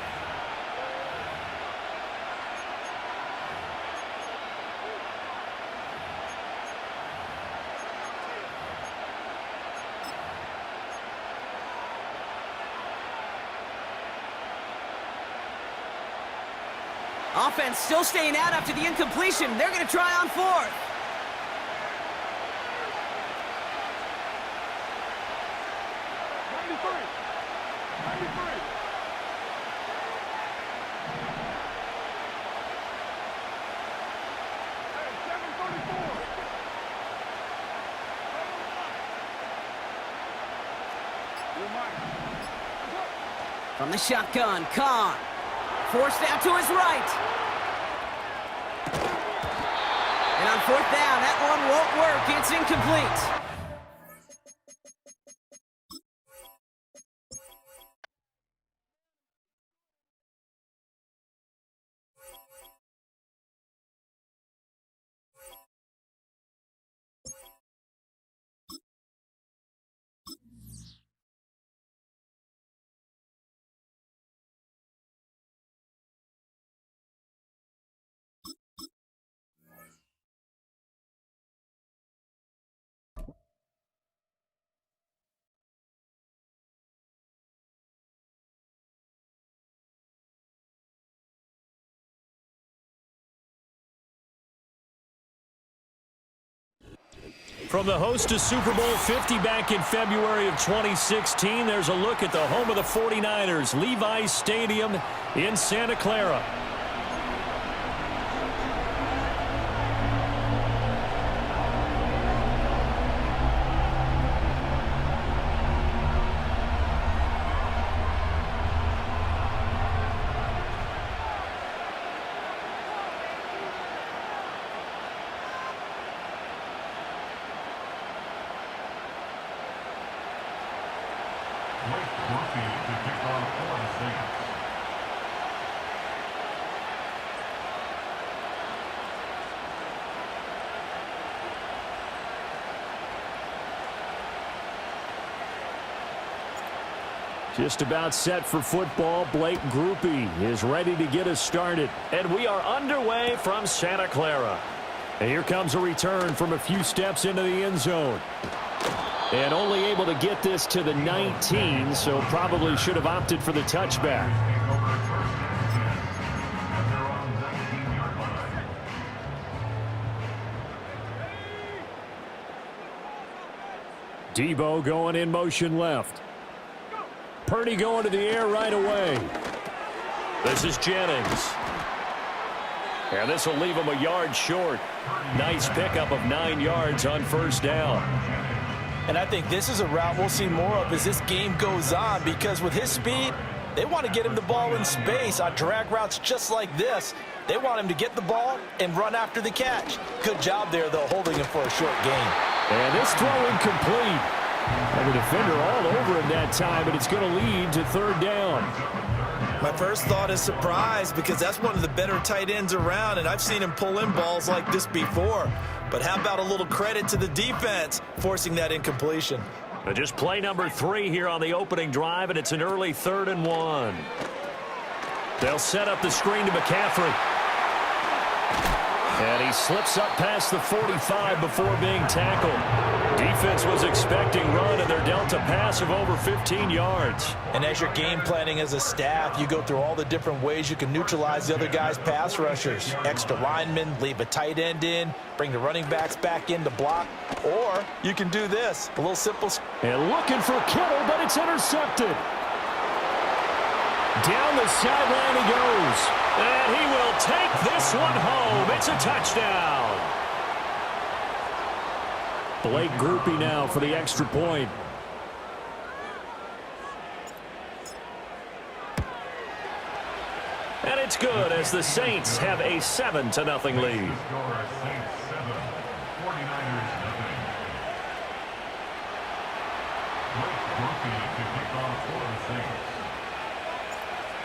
Offense still staying out after the incompletion. They're going to try on 4th. From the shotgun, Carr. Forced out to his right. And on 4th down, that one won't work. It's incomplete. From the host to Super Bowl 50 back in February of 2016, there's a look at the home of the 49ers, Levi's Stadium in Santa Clara. Just about set for football. Blake Groupie is ready to get us started. And we are underway from Santa Clara. And here comes a return from a few steps into the end zone. And only able to get this to the 19, so probably should have opted for the touchback. Debo going in motion left. Purdy going to the air right away. This is Jennings. And this will leave him a yard short. Nice pickup of 9 yards on first down. And I think this is a route we'll see more of as this game goes on, because with his speed, they want to get him the ball in space on drag routes just like this. They want him to get the ball and run after the catch. Good job there, though, holding him for a short gain. And this throw incomplete. And the defender all over him that time, and it's going to lead to third down. My first thought is surprise, because that's one of the better tight ends around, and I've seen him pull in balls like this before. But how about a little credit to the defense forcing that incompletion? Just play number 3 here on the opening drive, and it's an early 3rd and 1. They'll set up the screen to McCaffrey. And he slips up past the 45 before being tackled. Defense was expecting run, and they're dealt a pass of over 15 yards. And as you're game planning as a staff, you go through all the different ways you can neutralize the other guy's pass rushers. Extra linemen, leave a tight end in, bring the running backs back in to block. Or you can do this, a little simple. And looking for Kittle, but it's intercepted. Down the sideline he goes. And he will take this one home. It's a touchdown. Blake Groupie now for the extra point. And it's good as the Saints have a 7-0 lead.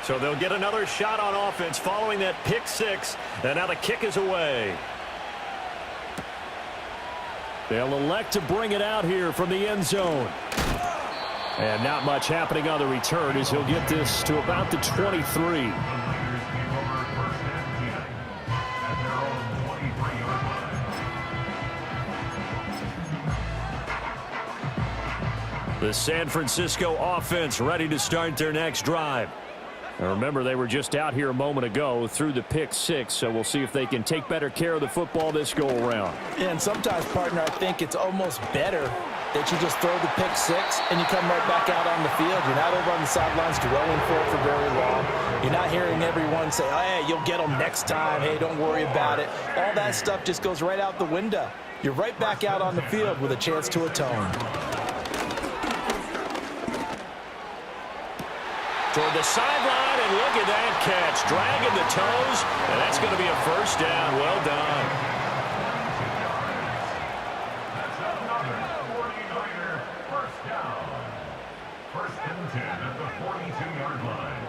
So they'll get another shot on offense following that pick 6. And now the kick is away. They'll elect to bring it out here from the end zone. And not much happening on the return as he'll get this to about the 23. The San Francisco offense ready to start their next drive. Now remember, they were just out here a moment ago through the pick 6, so we'll see if they can take better care of the football this go-around. Yeah, and sometimes, partner, I think it's almost better that you just throw the pick 6 and you come right back out on the field. You're not over on the sidelines dwelling for it for very long. You're not hearing everyone say, oh, hey, you'll get them next time. Hey, don't worry about it. All that stuff just goes right out the window. You're right back out on the field with a chance to atone. Toward the sideline, and look at that catch. Dragging the toes, and that's going to be a first down. Well done. That's another 49er first down. 1st and 10 at the 42-yard line.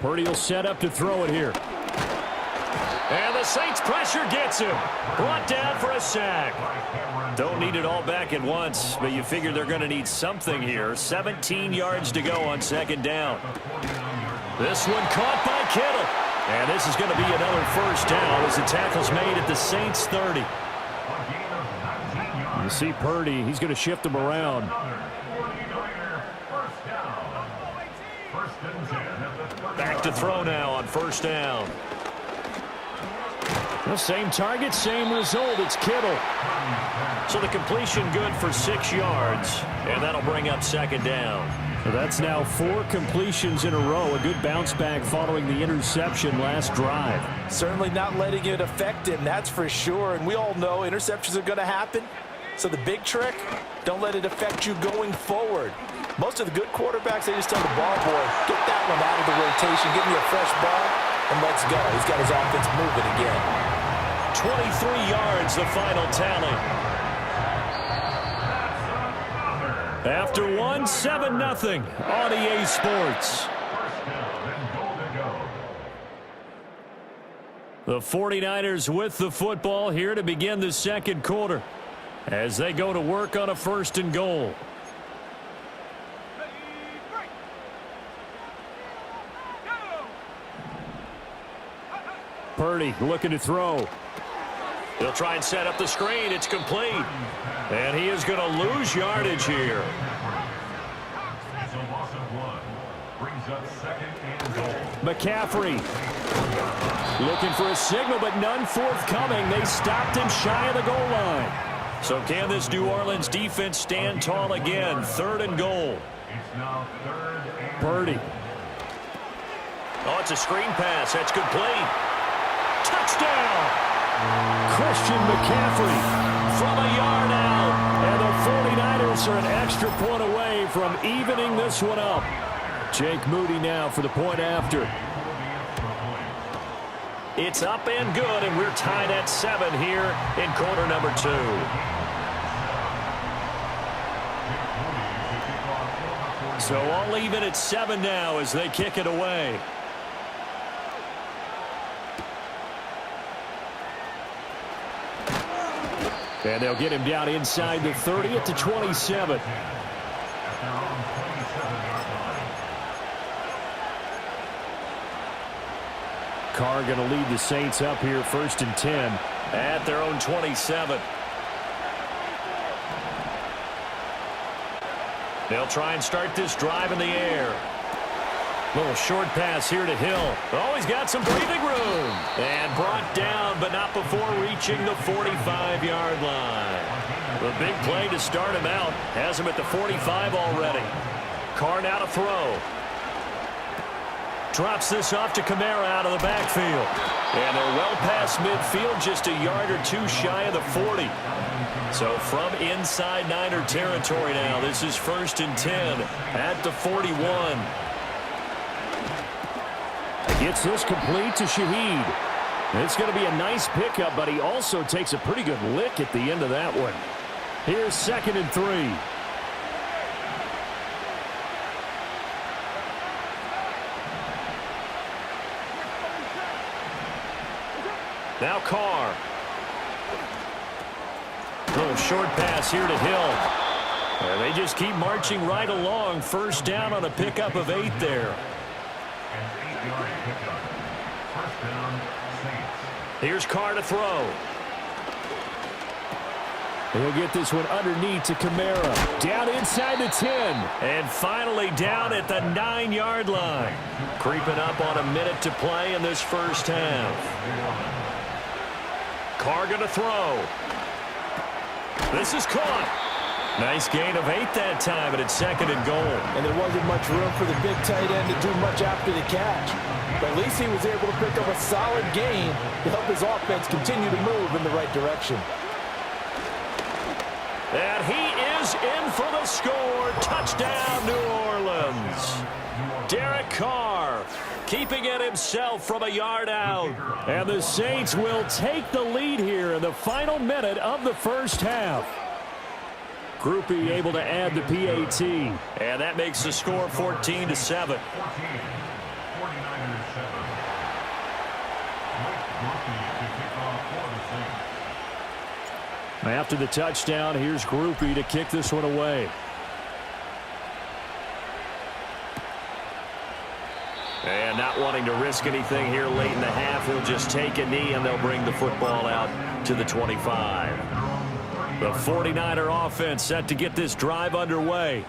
Purdy will set up to throw it here. And the Saints pressure gets him. Brought down for a sack. Don't need it all back at once, but you figure they're going to need something here. 17 yards to go on 2nd down. This one caught by Kittle. And this is going to be another first down as the tackle's made at the Saints 30. You see Purdy, he's going to shift them around. Back to throw now on 1st down. The same target, same result. It's Kittle. So the completion good for 6 yards, and that'll bring up 2nd down. So that's now 4 completions in a row. A good bounce back following the interception last drive. Certainly not letting it affect him, that's for sure. And we all know interceptions are going to happen. So the big trick, don't let it affect you going forward. Most of the good quarterbacks, they just tell the ball boy, get that one out of the rotation, give me a fresh ball, and let's go. He's got his offense moving again. 23 yards, the final tally. After 1, 7-0 on EA Sports. The 49ers with the football here to begin the 2nd quarter as they go to work on a 1st and goal. Purdy looking to throw. He'll try and set up the screen. It's complete. And he is going to lose yardage here. It's a loss of 1. Brings up 2nd and goal. McCaffrey looking for a signal, but none forthcoming. They stopped him shy of the goal line. So can this New Orleans defense stand tall again? 3rd and goal. It's now 3rd and Purdy. Oh, it's a screen pass. That's complete. Touchdown! Christian McCaffrey from a yard out. And the 49ers are an extra point away from evening this one up. Jake Moody now for the point after. It's up and good, and we're tied at 7 here in quarter number 2. So all even at 7 now as they kick it away. And they'll get him down inside the 30 at the 27. Carr going to lead the Saints up here 1st and 10 at their own 27. They'll try and start this drive in the air. Little short pass here to Hill. Oh, he's got some breathing room. And brought down, but not before reaching the 45-yard line. The big play to start him out. Has him at the 45 already. Carr now to throw. Drops this off to Kamara out of the backfield. And they're well past midfield, just a yard or 2 shy of the 40. So from inside Niner territory now, this is 1st and 10 at the 41. Gets this complete to Shaheed. It's going to be a nice pickup, but he also takes a pretty good lick at the end of that one. Here's 2nd and 3. Now Carr. Little short pass here to Hill. And they just keep marching right along. 1st down on a pickup of 8 there. Here's Carr to throw. He'll get this one underneath to Kamara. Down inside the 10. And finally down at the 9-yard line. Creeping up on a minute to play in this 1st half. Carr going to throw. This is caught. Nice gain of 8 that time, but it's 2nd and goal. And there wasn't much room for the big tight end to do much after the catch. But at least he was able to pick up a solid gain to help his offense continue to move in the right direction. And he is in for the score. Touchdown, New Orleans. Derek Carr keeping it himself from a yard out. And the Saints will take the lead here in the final minute of the 1st half. Groupie able to add the PAT. And that makes the score 14-7. After the touchdown, here's Groupie to kick this one away. And not wanting to risk anything here late in the half, he'll just take a knee and they'll bring the football out to the 25. The 49er offense set to get this drive underway.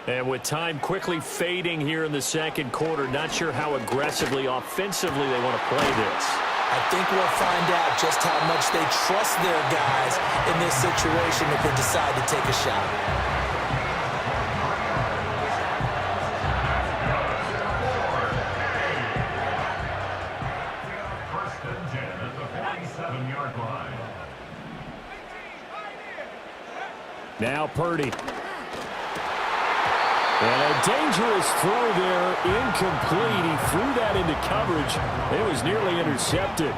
And with time quickly fading here in the 2nd quarter, not sure how aggressively, offensively they want to play this. I think we'll find out just how much they trust their guys in this situation if they decide to take a shot. Now Purdy. And a dangerous throw there, incomplete. He threw that into coverage. It was nearly intercepted.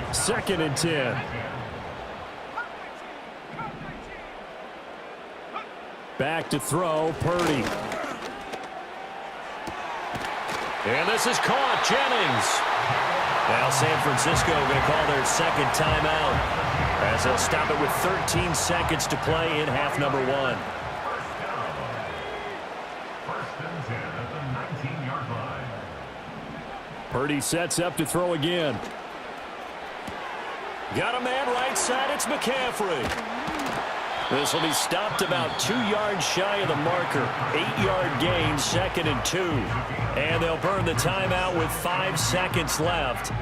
2nd and 10. Back to throw, Purdy. And this is caught, Jennings. Now San Francisco going to call their 2nd timeout as they'll stop it with 13 seconds to play in half number 1. Purdy sets up to throw again. Got a man right side. It's McCaffrey. This will be stopped about 2 yards shy of the marker. 8-yard gain, 2nd and 2. And they'll burn the timeout with 5 seconds left.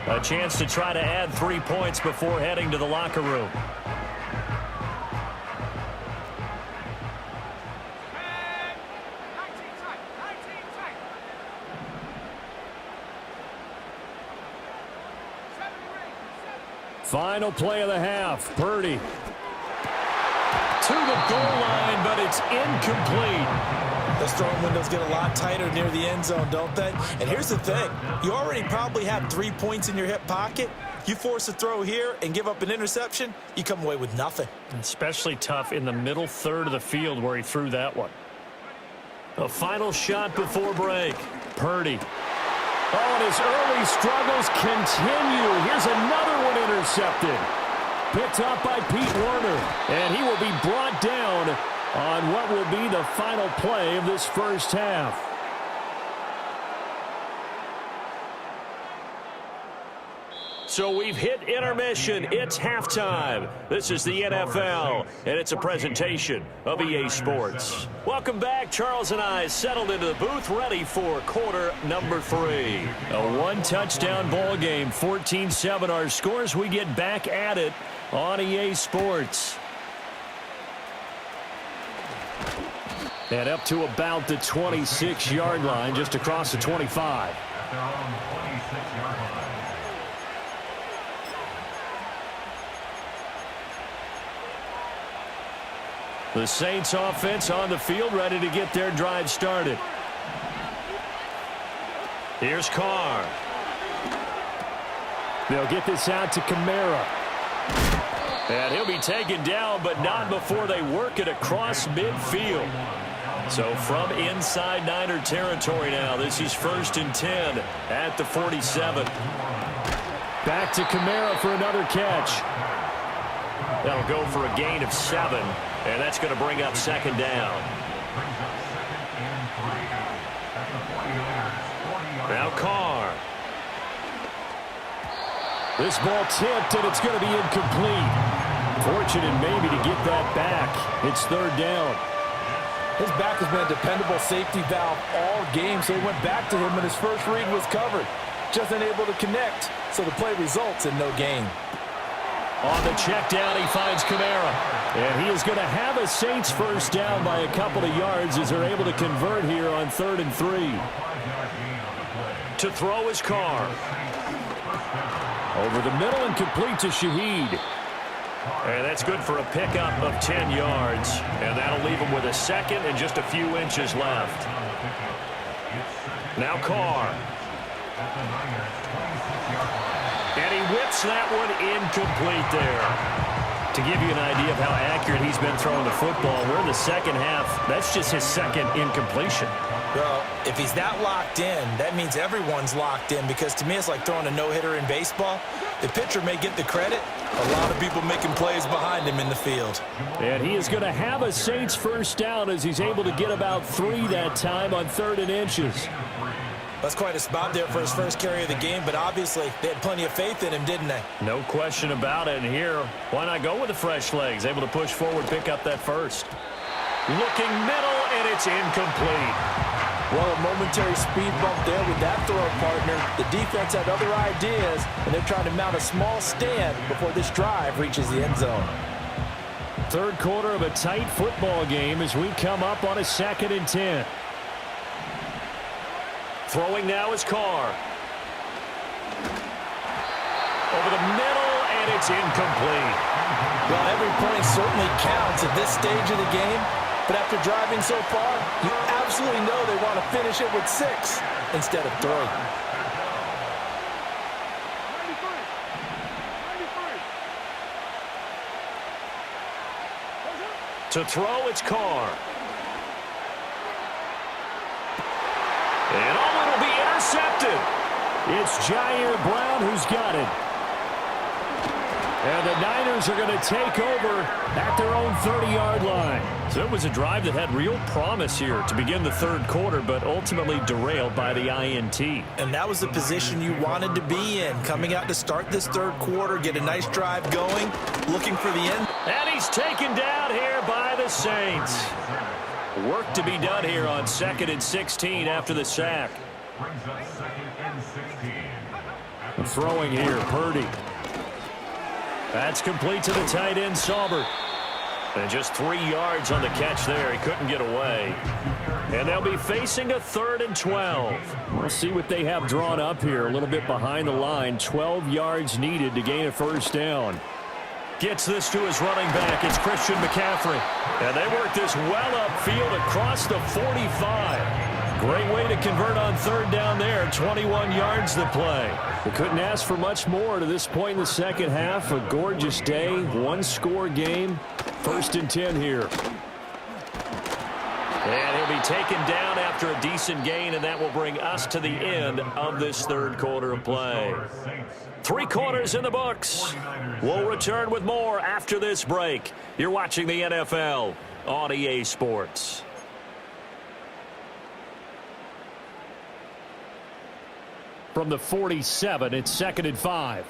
A chance to try to add 3 points before heading to the locker room. Final play of the half. Purdy to the goal line, but it's incomplete. Those throwing windows get a lot tighter near the end zone, don't they? And here's the thing. You already probably have 3 points in your hip pocket. You force a throw here and give up an interception, you come away with nothing. Especially tough in the middle third of the field where he threw that one. A final shot before break. Purdy. Oh, and his early struggles continue. Here's another one intercepted. Picked up by Pete Werner. And he will be brought down on what will be the final play of this first half. So we've hit intermission. It's halftime. This is the NFL, and it's a presentation of EA Sports. Welcome back. Charles and I settled into the booth, ready for quarter number 3. A one-touchdown ball game, 14-7 our scores. We get back at it on EA Sports. And up to about the 26-yard line, just across the 25. At their own 26-yard line. The Saints offense on the field, ready to get their drive started. Here's Carr. They'll get this out to Kamara. And he'll be taken down, but not before they work it across midfield. So from inside Niner territory now, this is 1st and 10 at the 47. Back to Kamara for another catch. That'll go for a gain of 7, and that's going to bring up 2nd down. Now Carr. This ball tipped, and it's going to be incomplete. Fortunate maybe to get that back. It's 3rd down. His back has been a dependable safety valve all game, so he went back to him when his first read was covered. Just unable to connect, so the play results in no gain. On the check down, he finds Kamara. And he is going to have a Saints first down by a couple of yards as they're able to convert here on 3rd and 3. To throw his Carr. Over the middle and complete to Shaheed. And that's good for a pickup of 10 yards. And that'll leave him with a 2nd and just a few inches left. Now Carr. And he whips that one incomplete there. To give you an idea of how accurate he's been throwing the football, we're in the second half. That's just his 2nd incompletion. Well, if he's that locked in, that means everyone's locked in, because to me it's like throwing a no-hitter in baseball. The pitcher may get the credit. A lot of people making plays behind him in the field. And he is going to have a Saints first down as he's able to get about 3 that time on 3rd and inches. That's quite a spot there for his first carry of the game, but obviously they had plenty of faith in him, didn't they? No question about it. And here, why not go with the fresh legs? Able to push forward, pick up that first. Looking middle, and it's incomplete. Well, a momentary speed bump there with that throw partner. The defense had other ideas, and they're trying to mount a small stand before this drive reaches the end zone. 3rd quarter of a tight football game as we come up on a 2nd and 10. Throwing now is Carr. Over the middle, and it's incomplete. Well, every point certainly counts at this stage of the game, but after driving so far, you absolutely know they want to finish it with 6 instead of 3. To throw, it's Carr. And oh, it'll be intercepted. It's Jair Brown who's got it. And the Niners are going to take over at their own 30-yard line. So it was a drive that had real promise here to begin the third quarter, but ultimately derailed by the INT. And that was the position you wanted to be in, coming out to start this third quarter, get a nice drive going, looking for the end. And he's taken down here by the Saints. Work to be done here on 2nd and 16 after the sack. Brings up 2nd and 16. Throwing here, Purdy. That's complete to the tight end, Saubert. And just 3 yards on the catch there. He couldn't get away. And they'll be facing a 3rd and 12. We'll see what they have drawn up here. A little bit behind the line. 12 yards needed to gain a first down. Gets this to his running back. It's Christian McCaffrey. And they work this well upfield across the 45. Great way to convert on 3rd down there. 21 yards to play. They couldn't ask for much more to this point in the second half. A gorgeous day. 1-score game. 1st and 10 here. And he'll be taken down after a decent gain, and that will bring us to the end of this third quarter of play. 3 quarters in the books. We'll return with more after this break. You're watching the NFL on EA Sports. From the 47, it's 2nd and 5.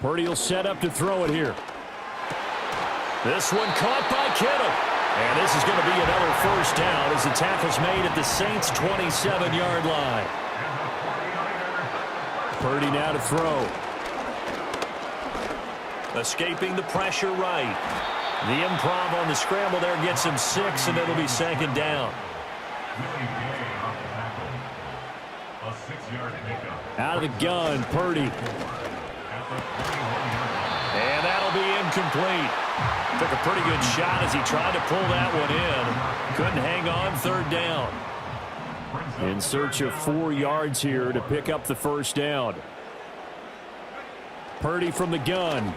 Purdy will set up to throw it here. This one caught by Kittle. And this is going to be another first down as the tackle's made at the Saints' 27-yard line. Purdy now to throw. Escaping the pressure right. The improv on the scramble there gets him 6, and it'll be 2nd down. Out of the gun, Purdy. And that'll be incomplete. Took a pretty good shot as he tried to pull that one in. Couldn't hang on 3rd down. In search of 4 yards here to pick up the first down. Purdy from the gun.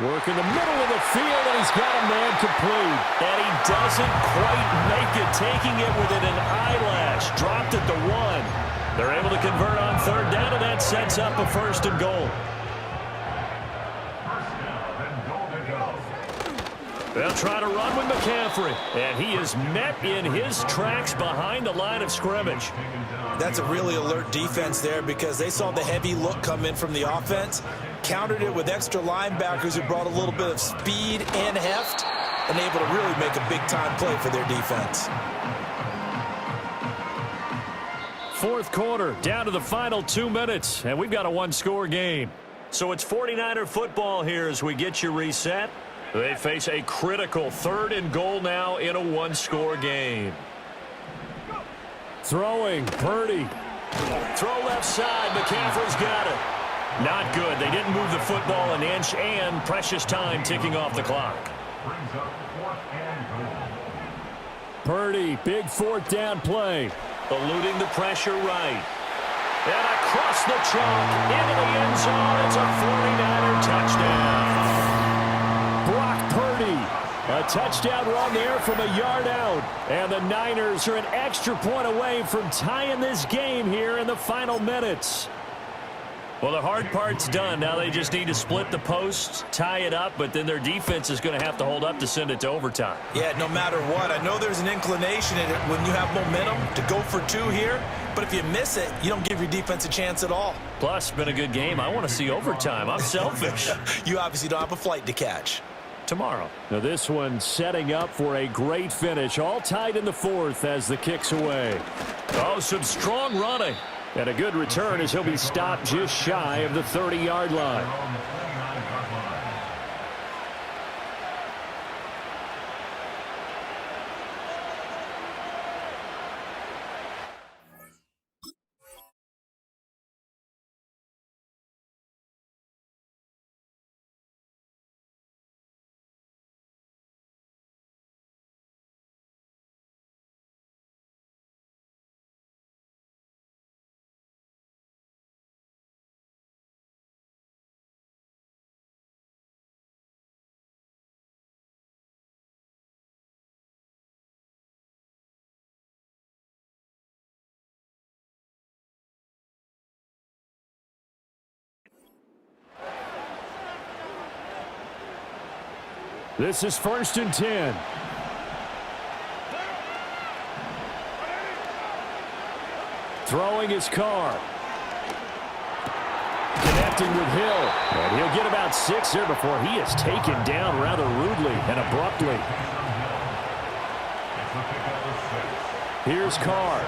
Work in the middle of the field, and he's got a man complete. And he doesn't quite make it, taking it within an eyelash. Dropped at the 1. They're able to convert on 3rd down, and that sets up a 1st and goal. They'll try to run with McCaffrey, and he is met in his tracks behind the line of scrimmage. That's a really alert defense there because they saw the heavy look come in from the offense, countered it with extra linebackers who brought a little bit of speed and heft, and able to really make a big-time play for their defense. 4th quarter, down to the final 2 minutes, and we've got a 1-score game. So it's 49er football here as we get you reset. They face a critical 3rd and goal now in a 1-score game. Throwing, Purdy. Throw left side, McCaffrey's got it. Not good. They didn't move the football an inch, and precious time ticking off the clock. Purdy, big 4th down play. Eluding the pressure right. And across the chalk, into the end zone. It's a 49er touchdown. Brock Purdy. A touchdown run there from a yard out. And the Niners are an extra point away from tying this game here in the final minutes. Well, the hard part's done. Now they just need to split the posts, tie it up, but then their defense is going to have to hold up to send it to overtime. Yeah, no matter what. I know there's an inclination in it when you have momentum to go for 2 here, but if you miss it, you don't give your defense a chance at all. Plus, been a good game. I want to see overtime. I'm selfish. You obviously don't have a flight to catch. Tomorrow. Now this one setting up for a great finish. All tied in the 4th as the kick's away. Oh, some strong running. And a good return as he'll be stopped just shy of the 30-yard line. This is 1st and 10. Throwing his car. Connecting with Hill. And he'll get about 6 there before he is taken down rather rudely and abruptly. Here's Carr.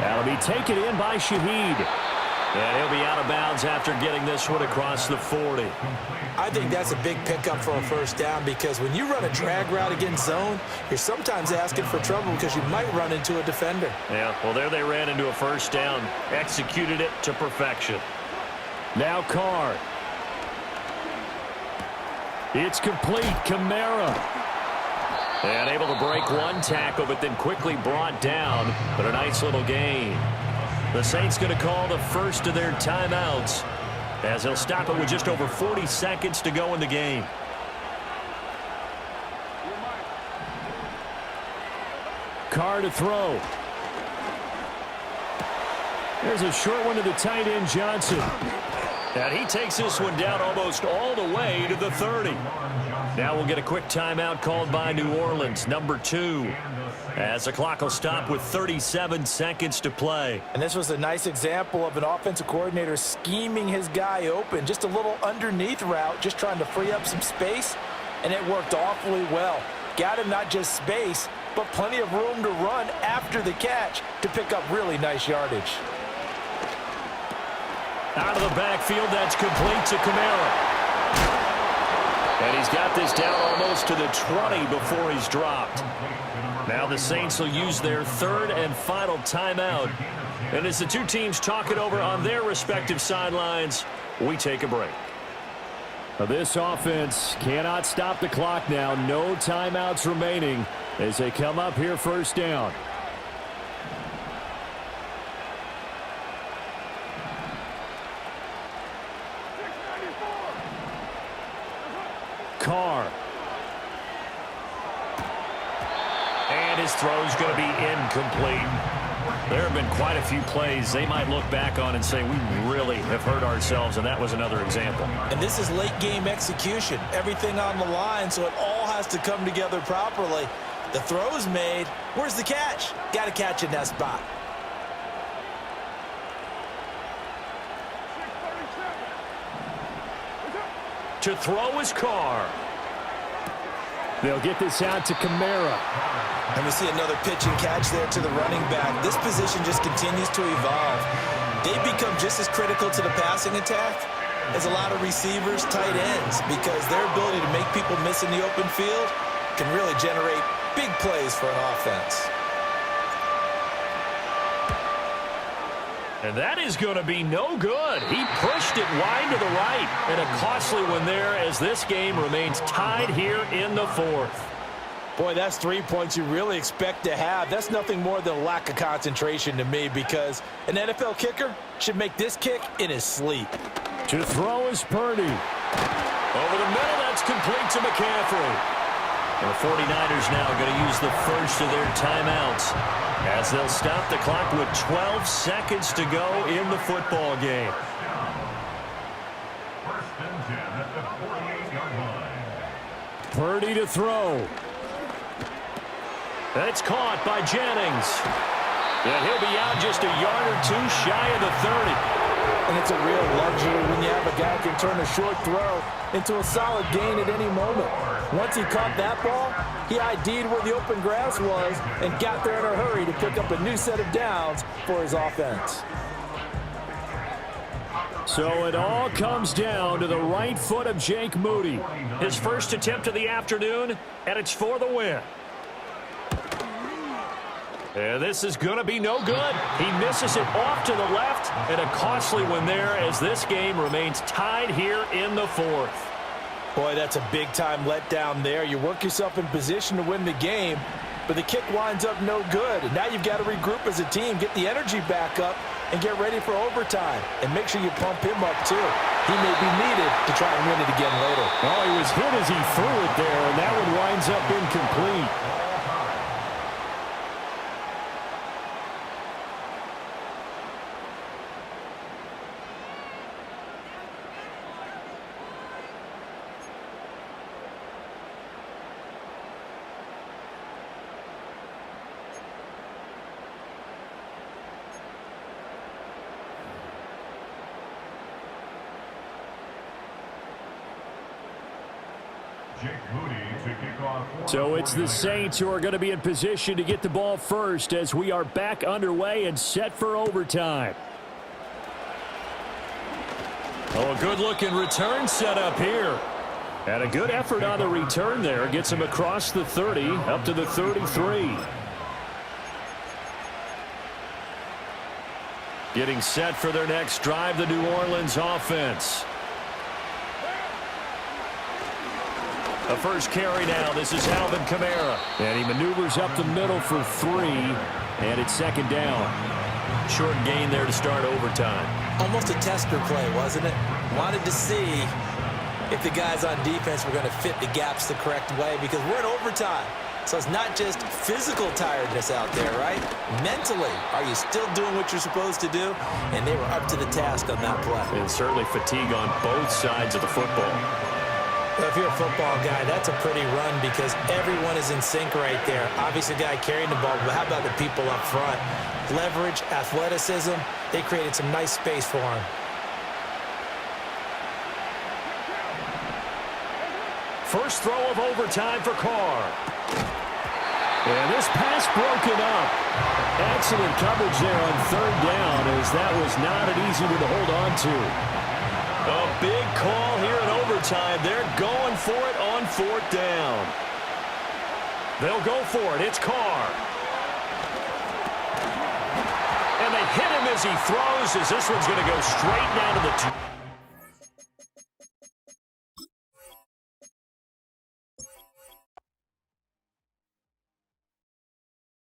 That'll be taken in by Shaheed. And he'll be out of bounds after getting this one across the 40. I think that's a big pickup for a first down because when you run a drag route against zone, you're sometimes asking for trouble because you might run into a defender. Yeah, well, there they ran into a first down. Executed it to perfection. Now Carr. It's complete. Kamara. And able to break one tackle, but then quickly brought down. But a nice little gain. The Saints going to call the first of their timeouts as they'll stop it with just over 40 seconds to go in the game. Carr to throw. There's a short one to the tight end, Johnson. And he takes this one down almost all the way to the 30. Now we'll get a quick timeout called by New Orleans, number 2. As the clock will stop with 37 seconds to play. And this was a nice example of an offensive coordinator scheming his guy open. Just a little underneath route, just trying to free up some space, and it worked awfully well. Got him not just space, but plenty of room to run after the catch to pick up really nice yardage. Out of the backfield, that's complete to Kamara. And he's got this down almost to the 20 before he's dropped. Now the Saints will use their 3rd and final timeout. And as the two teams talk it over on their respective sidelines, we take a break. This offense cannot stop the clock now. No timeouts remaining as they come up here 1st down. Carr. And his throw's going to be incomplete. There have been quite a few plays they might look back on and say, we really have hurt ourselves, and that was another example. And this is late game execution. Everything on the line, so it all has to come together properly. The throw's made. Where's the catch? Got to catch in that spot. To throw his Carr. They'll get this out to Kamara. And we see another pitch and catch there to the running back. This position just continues to evolve. They become just as critical to the passing attack as a lot of receivers, tight ends, because their ability to make people miss in the open field can really generate big plays for an offense. And that is going to be no good. He pushed it wide to the right. And a costly one there as this game remains tied here in the 4th. Boy, that's 3 points you really expect to have. That's nothing more than a lack of concentration to me because an NFL kicker should make this kick in his sleep. To throw is Purdy. Over the middle, that's complete to McCaffrey. And the 49ers now going to use the first of their timeouts as they'll stop the clock with 12 seconds to go in the football game. 1st and 10 at the 48-yard line. Purdy to throw. That's caught by Jennings. And he'll be out just a yard or 2 shy of the 30. And it's a real luxury when you have a guy who can turn a short throw into a solid gain at any moment. Once he caught that ball, he ID'd where the open grass was and got there in a hurry to pick up a new set of downs for his offense. So it all comes down to the right foot of Jake Moody. His first attempt of the afternoon, and it's for the win. And this is going to be no good. He misses it off to the left, and a costly one there as this game remains tied here in the 4th. Boy, that's a big-time letdown there. You work yourself in position to win the game, but the kick winds up no good. And now you've got to regroup as a team, get the energy back up, and get ready for overtime. And make sure you pump him up, too. He may be needed to try and win it again later. Oh, he was hit as he threw it there, and that one winds up incomplete. Jake Moody to kick off. So it's the Saints who are going to be in position to get the ball first as we are back underway and set for overtime. Oh, a good-looking return set up here. And a good effort on the return there. Gets him across the 30, up to the 33. Getting set for their next drive, the New Orleans offense. The first carry now. This is Alvin Kamara. And he maneuvers up the middle for 3. And it's second down. Short gain there to start overtime. Almost a tester play, wasn't it? Wanted to see if the guys on defense were going to fit the gaps the correct way, because we're in overtime. So it's not just physical tiredness out there, right? Mentally, are you still doing what you're supposed to do? And they were up to the task on that play. And certainly fatigue on both sides of the football. Well, if you're a football guy, that's a pretty run because everyone is in sync right there. Obviously, the guy carrying the ball, but how about the people up front? Leverage, athleticism, they created some nice space for him. First throw of overtime for Carr. And this pass broken up. Excellent coverage there on third down, as that was not an easy one to hold on to. A big call here in overtime. They're going for it on fourth down. They'll go for it. It's Carr. And they hit him as he throws, as this one's going to go straight down to the 2.